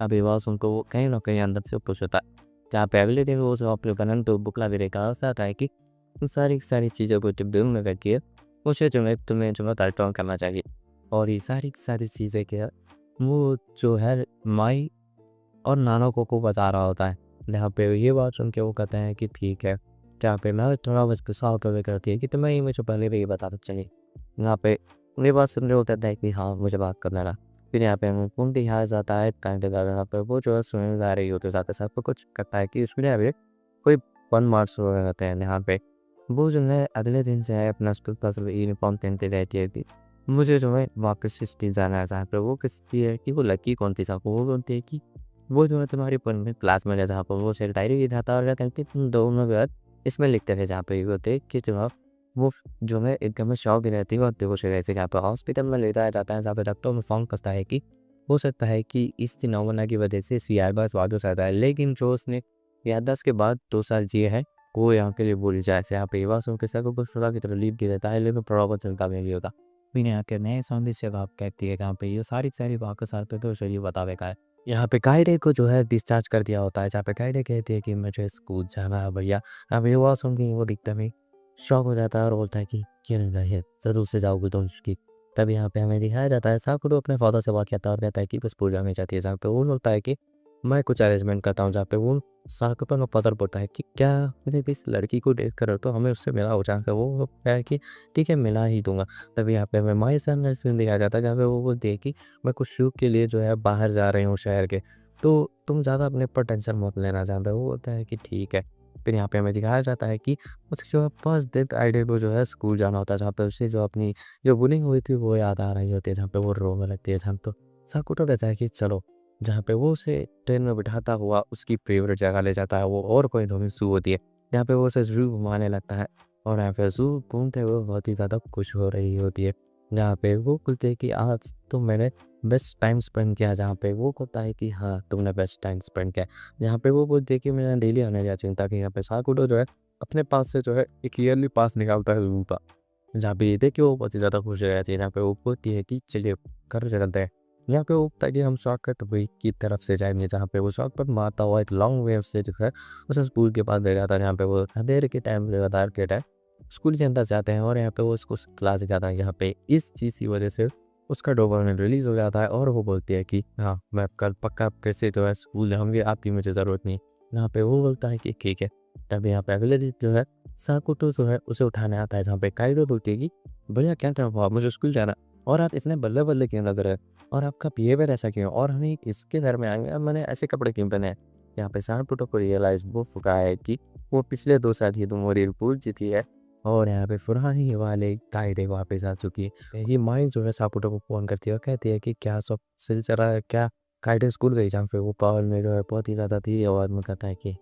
अभी बस उनको वो कहीं न कहीं अंदर से खुश होता है। जहाँ पे अगले दिन वो जो अपने बनन तो बुकला भी रेखा होता है कि उन सारी सारी चीज़ों को जब दिल में रखिए, उसे जो है तुम्हें जो है कंट्रोल करना चाहिए। और ये सारी की सारी चीज़ें क्या है, वो जो है माई और नानोको को बता रहा होता है। जहाँ पे ये बात सुन के वो कहते हैं कि ठीक है। जहाँ पे मैं थोड़ा बस गुस्सा होकर हुए करती है कि तुम्हें ये मुझे पहले भी ये बताना चाहिए। यहाँ पे ये बात सुन रहे होते हैं कि हाँ, मुझे बात करना था। फिर यहाँ पे हमें कुंती यहाँ जाता है कांटे का, यहाँ पे वो जो है सुनने जा रही होती है, साथ सब कुछ करता है कि उसमें अभी कोई 1 मार्क्स वगैरह रहते हैं। यहाँ पे वो जो है अगले दिन से है अपना स्कूल का सब यूनिफ़ॉर्म पहनते रहती है कि मुझे जो है वापस स्कूल जाना है। जहाँ पे वो कहती है कि वो लड़की कौन थी, साहब वो बोलती है कि वो जो है तुम्हारी पुरानी क्लासमेट है, जहाँ पर वो शेर डायरी लिखाता और क्या कहते तुम दोनों जो है इसमें लिखते थे, जहाँ पे ये होते कि जो है वो जो है एकदम शौक भी रहती है और बेहोश हो रहती है। जहाँ पे हॉस्पिटल में ले जाया जाता है, जहाँ पे डॉक्टर इन्फॉर्म करता है कि हो सकता है कि इस फिनोमेना की वजह से इसकी याददाश्त वापस आता है, लेकिन जो उसने याददाश्त के बाद 2 साल जिए हैं वो यहाँ के लिए भूल जाए। यहाँ पे ये बात सुन के सबको कुछ खुदा की तरह लीप गिर देता है, लेकिन प्रॉपर चलता भी नहीं होता। फिर यहाँ के नए सौंदर्य से बात कहती है, जहाँ पे ये सारी बात के साथ पे तो शरीर बतावे का है। यहाँ पे कायदे को जो है डिस्चार्ज कर दिया होता है, जहाँ पे कायदे कहती है कि मुझे स्कूल जाना है भैया। अब ये बात सुन के वो दिखता है शॉक हो जाता है और बोलता है कि क्यों नहीं भैया, ज़रूर से जाओगे तुम उसकी। तब यहाँ पे हमें दिखाया जाता है साकुरो अपने फादर से बात करता है और कहता है कि बस पूल जाना चाहती है। जहाँ पे वो बोलता है कि मैं कुछ अरेंजमेंट करता हूँ, जहाँ पे वो साकुरो का फादर बोलता है कि क्या मैंने भी इस लड़की को देख कर तो हमें उससे मिला हो। जहाँ पे वो कहता है कि ठीक है मिला ही दूंगा। तभी यहाँ पे हमें माई सन दिखाया जाता है, जहाँ पे वो बोलती है कि मैं कुछ शूट के लिए जो है बाहर जा रही हूँ शहर के, तो तुम ज़्यादा अपने ऊपर टेंशन मत लेना। जहाँ पे वो बोलता है कि ठीक है। फिर यहाँ पे हमें दिखाया जाता है कि उसे जो है फर्स्ट डे आइडल को जो है स्कूल जाना होता है, जहाँ पे उसे जो अपनी जो बुलिंग हुई थी वो याद आ रही होती है, जहाँ पे वो रोने लगती है। जहाँ तो साकुटो कहता है कि चलो, जहाँ पे वो उसे ट्रेन में बिठाता हुआ उसकी फेवरेट जगह ले जाता है, वो और कोई धोनी ज़ू होती है, जहाँ पे वो उसे ज़ू घुमाने लगता है और यहाँ पे ज़ू घूमते हुए बहुत ही ज़्यादा खुश हो रही होती है। जहाँ पे वो बोलते हैं कि आज तो मैंने बेस्ट टाइम स्पेंड किया, जहाँ पे वो कहता है कि हाँ तुमने बेस्ट टाइम स्पेंड किया। यहाँ पे वो बोलती है कि मैं डेली आने जा चिंता कि यहाँ पे साकुटो जो है अपने पास से जो है एक ईयरली पास निकालता है ज़ू का, जहाँ पे ये देखिए वो बहुत ही ज़्यादा खुश हो जाती है। यहाँ पे वो बोलती है कि चलिए घर चलते हैं। यहाँ पे वो बोलता है कि हम शॉर्टकट वे की तरफ से जाएंगे, जहाँ पे वो शॉर्टकट मारता हुआ एक लॉन्ग वे से जो है उसे स्कूल के पास ले जाता है। यहाँ पे वो अंधेरे के टाइम लगातार के टाइम स्कूल के अंदर जाते हैं और यहाँ पे वो उसको क्लास दिखाता है। यहाँ पे इस चीज़ की वजह से उसका डोपामिन रिलीज़ हो जाता है और वो बोलती है कि हाँ मैं कल पक्का फिर से जो है स्कूल जाऊँगी, आपकी मुझे ज़रूरत नहीं। यहाँ पे वो बोलता है कि ठीक है। तब यहाँ पे अगले दिन जो है साकुटो जो है उसे उठाने आता है, जहाँ पे काइडो बोलती है कि भैया क्या कर रहे हो आप, मुझे स्कूल जाना और आप इतने बल्ले-बल्ले क्यों लग रहे हैं और आपका बिहेवियर ऐसा क्यों और हमें इसके घर में आए हैं, मैंने ऐसे कपड़े क्यों पहने हैं। यहाँ पे साकुटो को रियलाइज़ हो चुका है कि वो पिछले 2 साल हितोमोरी भूल चुकी है और यहाँ पे फुराही वाले कायदे वापस आ चुकी है। ये माई जो है साकुटो को फ़ोन करती है और कहती है कि क्या सब सही चल रहा है? क्या कायदे स्कूल गई? जहाँ पे वो पावर में जो है बहुत ही ज़्यादा धीरे आवाज़ में कहता है कि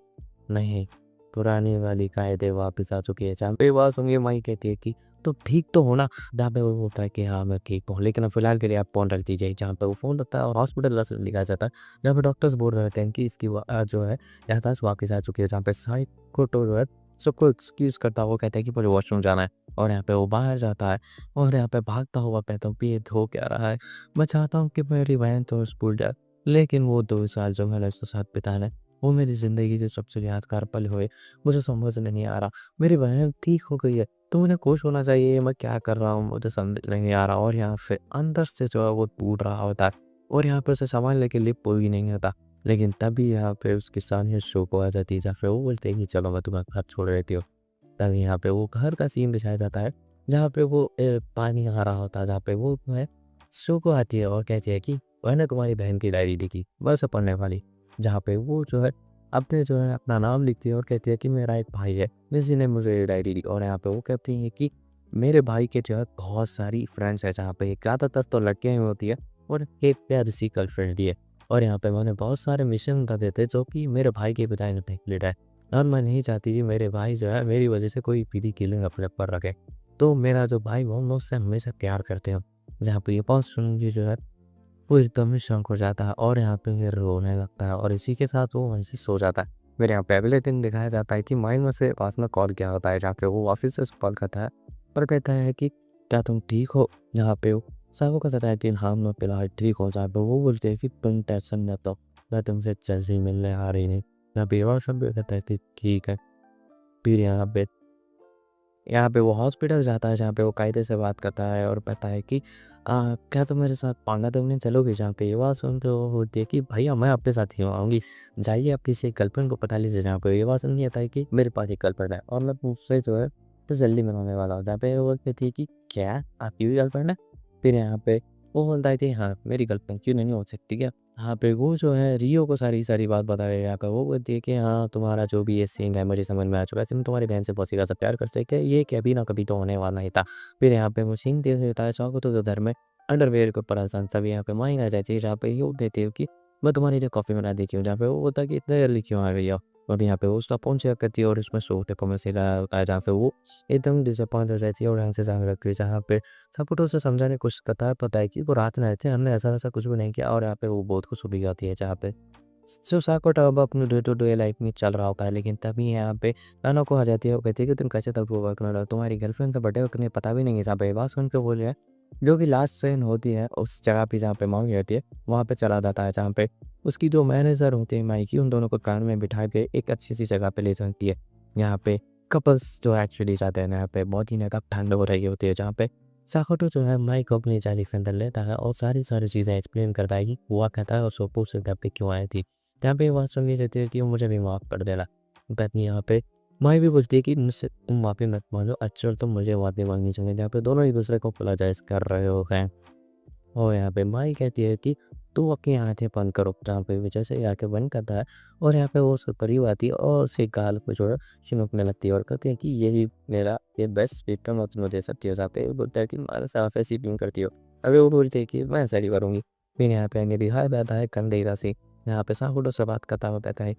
नहीं, पुरानी वाली कायदे वापस आ चुकी है। जहाँ पे बात सुन के माई कहती है कि तो ठीक तो हो ना? जहाँ पे वो बोलता है कि हाँ, मैं ठीक हूँ, लेकिन अब फ़िलहाल के लिए आप फ़ोन रख दीजिए। जहाँ पे वो फ़ोन रखता है और हॉस्पिटल लिखा जाता है, जहाँ पे डॉक्टर्स बोल रहे होते हैं कि इसकी जो है याददाश्त वापस आ चुकी है। जहाँ पे साइकोटो जो है सबको एक्सक्यूज़ करता है, वो कहता है कि मुझे वॉशरूम जाना है और यहाँ पे वो बाहर जाता है और यहाँ पे भागता हुआ कहता हूँ कि ये हो क्या रहा है? मैं चाहता हूँ कि मेरी बहन तो स्कूल जाए, लेकिन वो 2 साल जो मैंने उसके साथ बिताए वो मेरी ज़िंदगी के सबसे यादगार पल हुए। मुझे समझ नहीं आ रहा, मेरी बहन ठीक हो गई है, तो मुझे खुश होना चाहिए, मैं क्या कर रहा हूँ मुझे समझ नहीं आ रहा। और यहाँ पे अंदर से जो है वो टूट रहा होता है और यहाँ पे उसे सँभालने के लिए कोई भी नहीं होता। लेकिन तभी यहाँ पे उसकी सानिया शो को आ जाती है, जहाँ पे वो बोलते हैं कि चलो मैं तुम्हें घर छोड़ देती हूँ। तभी यहाँ पे वो घर का सीन दिखाया जाता है, जहाँ पे वो पानी आ रहा होता है, जहाँ पे वो जो है शो को आती है और कहती है कि मैंने तुम्हारी बहन की डायरी लिखी, बस पढ़ने वाली। जहाँ पे वो जो है अपने जो है अपना नाम लिखती है और कहती है कि मेरा एक भाई है, जिसी ने मुझे ये डायरी दी। और यहाँ पे वो कहती हैं कि मेरे भाई के जो है बहुत सारी फ्रेंड्स हैं, जहाँ पे ज़्यादातर तो लड़कियाँ ही होती है और एक प्यारी सी गर्लफ्रेंड भी है। और यहाँ पे मैंने बहुत सारे मिशन बता देते जो कि मेरे भाई के पिता ने कंप्लीट है और मैं नहीं चाहती कि मेरे भाई जो है मेरी वजह से कोई पीली किलिंग अपने ऊपर रखे। तो मेरा जो भाई वो मैं उससे हमेशा प्यार करते हैं। जहाँ पे ये बात सुन के जो है वो एकदम ही शॉक हो जाता है और यहाँ पे फिर रोने लगता है और इसी के साथ वो वहीं से सो जाता है। फिर यहाँ पे अगले दिन दिखाया जाता है कि माइंड में से पास में कॉल किया होता है, जहाँ पे वो ऑफिस से कॉल करता है और कहता है कि क्या तुम ठीक हो? यहाँ पे वो साहब कहता है कि हाँ मैं फिलहाल ठीक हो। जहाँ पे वो बोलते हैं कि तुम टेंशन मत लो, मैं तुमसे जल्द ही मिलने आ रही हूँ। यहाँ पे और सब कहता है कि ठीक है। फिर यहाँ पे वो हॉस्पिटल जाता है, जहाँ पे वो कायदे से बात करता है और कहता है कि क्या तुम मेरे साथ पांडा तुमने चलोगे? जहाँ पे ये बात सुन के वो होती है कि भैया मैं आपके साथ ही आऊँगी, जाइए आप किसी गर्लफ्रेंड को पता लीजिए। जहाँ पे ये बात सुन के आता है कि मेरे पास एक गर्लफ्रेंड है और मैं उससे जो है तो जल्दी मिलने वाला हूँ। जहाँ पे वो कहती है कि क्या आपकी भी गर्लफ्रेंड है? फिर यहाँ पे वो बोलता है कि हाँ मेरी गर्लफ्रेंड क्यों नहीं हो सकती क्या? यहाँ पे वो जो है रियो को सारी बात बता रहे हैं। यहाँ पे वो बोलती है कि हाँ तुम्हारा जो भी ये सीन है मुझे समझ में आ चुका है, तुम तुम्हारी बहन से बहुत ज़्यादा प्यार कर सकते हैं, ये कभी ना कभी तो होने वाला ही था। फिर यहाँ पे वो सीन दे देता है चाहो तो घर में अंडरवेयर के ऊपर आसान सभी यहाँ पे माँग आ जाती है, जहाँ पे ये देती है कि मैं तुम्हारी लिए कॉफ़ी बना देती हूँ। जहाँ पे वो बोलता है कि इतने जल्दी क्यों आ गई हो? और यहाँ पे वो उसका फ़ोन चेक करती है और इसमें सोते को मैसेज आया होता है, जहाँ पे वो एकदम डिसअपॉइंट हो जाती है और यहाँ से जाने लगती है। जहाँ पे सपोर्ट उसे समझाने की कोशिश करता है, पता है कि वो रात में आए थे, हमने ऐसा-वैसा कुछ भी नहीं किया और यहाँ पे वो बहुत खुश भी जाती है। जहाँ पे साकोटा अब अपने डे टू डे लाइफ में चल रहा होता है, लेकिन तभी यहाँ पे नाना को आ जाती है। वो कहती है कि तुम कैसे तब वो वर्क कर रहे हो? तुम्हारी गर्लफ्रेंड का बर्थडे तुम्हें पता भी नहीं है। जहाँ पे ये बात सुन के बोल रहे हैं, जो कि लास्ट सीन होती है उस जगह पे जहाँ पे माँगी रहती है, वहाँ पे चला जाता है। जहाँ पे उसकी जो मैनेजर होती है माई उन दोनों को कार में बिठा के एक अच्छी-सी जगह पे ले जाती है। यहाँ पे कपल्स जो एक्चुअली जाते हैं ना, यहाँ पे बहुत ही ज़्यादा ठंड हो रही होती है। जहाँ पे साकोटो जो है माई को अपनी गाड़ी के अंदर लेता है और सारी चीज़ें एक्सप्लेन करता है कि हुआ क्या था और सोपो से घर पे क्यों आई थी। यहाँ पे बात सुन के कहती है कि मुझे भी माफ़ कर देना। पत्नी यहाँ पे माई भी बोलती है कि मुझसे तुम माफ़ी मत मांगो, एक्चुअल तो मुझे माफ़ी मांगनी चाहिए। जहाँ पे दोनों एक दूसरे को अपोलोजाइज़ कर रहे हो हैं। और यहाँ पे माई कहती है कि तू अपनी आँखें बंद करो। जहाँ पे वो जैसे ही आँखें बंद करता है और यहाँ पे वो उसके करीब आती है और उसके गाल को जो है चिपकने लगती है और कहती है कि यही मेरा ये बेस्ट गिफ्ट है, मैं तुम्हें दे सकती हूँ। जहाँ पे वो बोलता है कि मेरे साथ ऐसी क्यों करती हो? अभी वो बोलती है कि मैं ऐसा नहीं करूँगी। फिर यहाँ पे आगे दिखाया जाता है कंधेरा से, यहाँ पे साहूडो से बात करता हुआ कहता है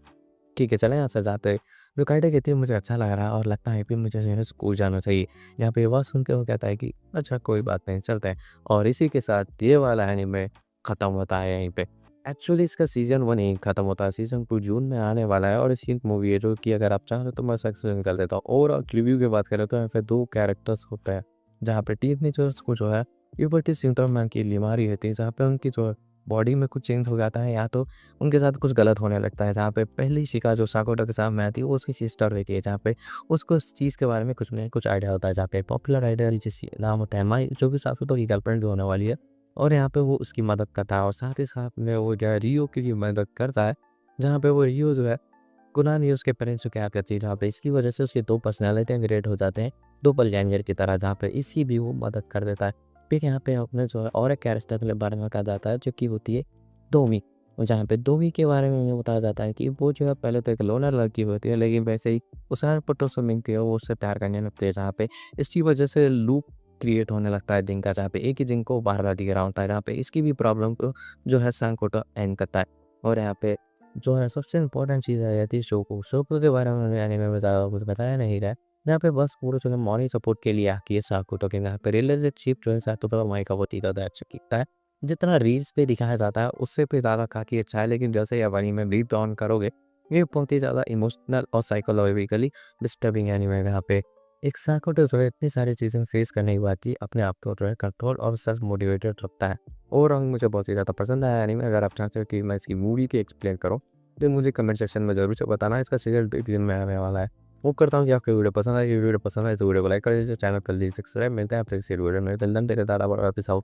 ठीक है, चलें यहाँ से जाते हैं। रुकाइडा कहती है मुझे अच्छा लग रहा है और लगता है कि मुझे जो है स्कूल जाना चाहिए। यहाँ पे ये बात सुन के वो कहता है कि अच्छा कोई बात नहीं चलते हैं। और इसी के साथ ये वाला एनीमे ख़त्म होता है यहीं पे। एक्चुअली इसका सीज़न 1 यहीं ख़त्म होता है, सीज़न 2 जून में आने वाला है और इसकी मूवी है जो कि अगर आप चाहें तो मैं इसका एक्सप्लेन कर देता हूँ। ओवरऑल रिव्यू की बात करें तो यहाँ पे 2 कैरेक्टर्स होते हैं, जहाँ पे टीनेजर्स को जो है प्यूबर्टी सिंड्रोम की बीमारी होती है, जहाँ पे उनकी जो बॉडी में कुछ चेंज हो जाता है या तो उनके साथ कुछ गलत होने लगता है। जहाँ पे पहली शिका जो साकोटा के साथ में आती है वो उसकी सिस्टर होती है, जहाँ पे उसको उस चीज़ के बारे में कुछ नहीं कुछ आइडिया होता है। जहाँ पे पॉपुलर आइडल जिस नाम होता है माई, जो कि साकोटा की गर्लफ्रेंड भी होने वाली है और यहाँ पे वो उसकी मदद करता है और साथ ही साथ में वो जो है रियो की भी मदद करता है। जहाँ पे वो रियो जो है गुनाह उसके पेरेंट्स को क्या करती है, जहाँ पे इसकी वजह से उसकी 2 पर्सनैलिटी ग्रेड हो जाते हैं, 2 डोppelganger की तरह, जहाँ पे इसकी भी वो मदद कर देता है। फिर यहाँ पे अपने जो है और एक कैरेक्टर के बारे में कहा जाता है जो कि होती है डोमी। और जहाँ पे दोवी के बारे में हमें बताया जाता है कि वो जो है पहले तो एक लोनर लड़की होती है, लेकिन वैसे ही उसार सुमिंग थी वो उससे प्यार करने लगती है, जहाँ पे इसकी वजह से लूप क्रिएट होने लगता है दिन का, जहाँ पे एक ही जिन को बार-बार दिख रहा होता है, जहाँ पे इसकी भी प्रॉब्लम को जो है सांकोटा एंड करता है। और यहाँ पे जो है सबसे इम्पोर्टेंट चीज़ आ जाती है शोको के बारे में एनीमे में ज़्यादा कुछ बताया नहीं रहा है। यहाँ पे बस पूरा जो है मॉरल सपोर्ट के लिए आकी है साकुटो के, यहाँ पे रिलेशनशिप जो है साकुटो और माई का बहुत ही ज़्यादा अच्छा दिखता है। जितना रील्स पे दिखाया जाता है उससे भी ज़्यादा काफ़ी अच्छा है, लेकिन जैसे ही आप एनीमे डीप डाउन करोगे ये बहुत ही ज़्यादा इमोशनल और साइकोलॉजिकली डिस्टर्बिंग एनीमे है। यहाँ पे एक साकुटो जो है इतनी सारी चीज़ें फेस करने के बाद ही अपने आप को जो है कंट्रोल और सेल्फ मोटिवेटेड रखता है। ओवरऑल मुझे बहुत ही ज़्यादा पसंद आया एनीमे। अगर आप चाहते हो कि मैं इसकी मूवी की एक्सप्लेन करूँ तो मुझे कमेंट सेक्शन में ज़रूर से बताना। इसका सीरियल भी दिन में आने वाला है। होप करता हूँ कि आपको वीडियो पसंद आई। वीडियो पसंद आए तो वीडियो को लाइक कर दीजिए, चैनल कर लीजिए सब्सक्राइब। मिलते हैं आपसे किसी वीडियो में। Till then take care, tata bye bye, peace out.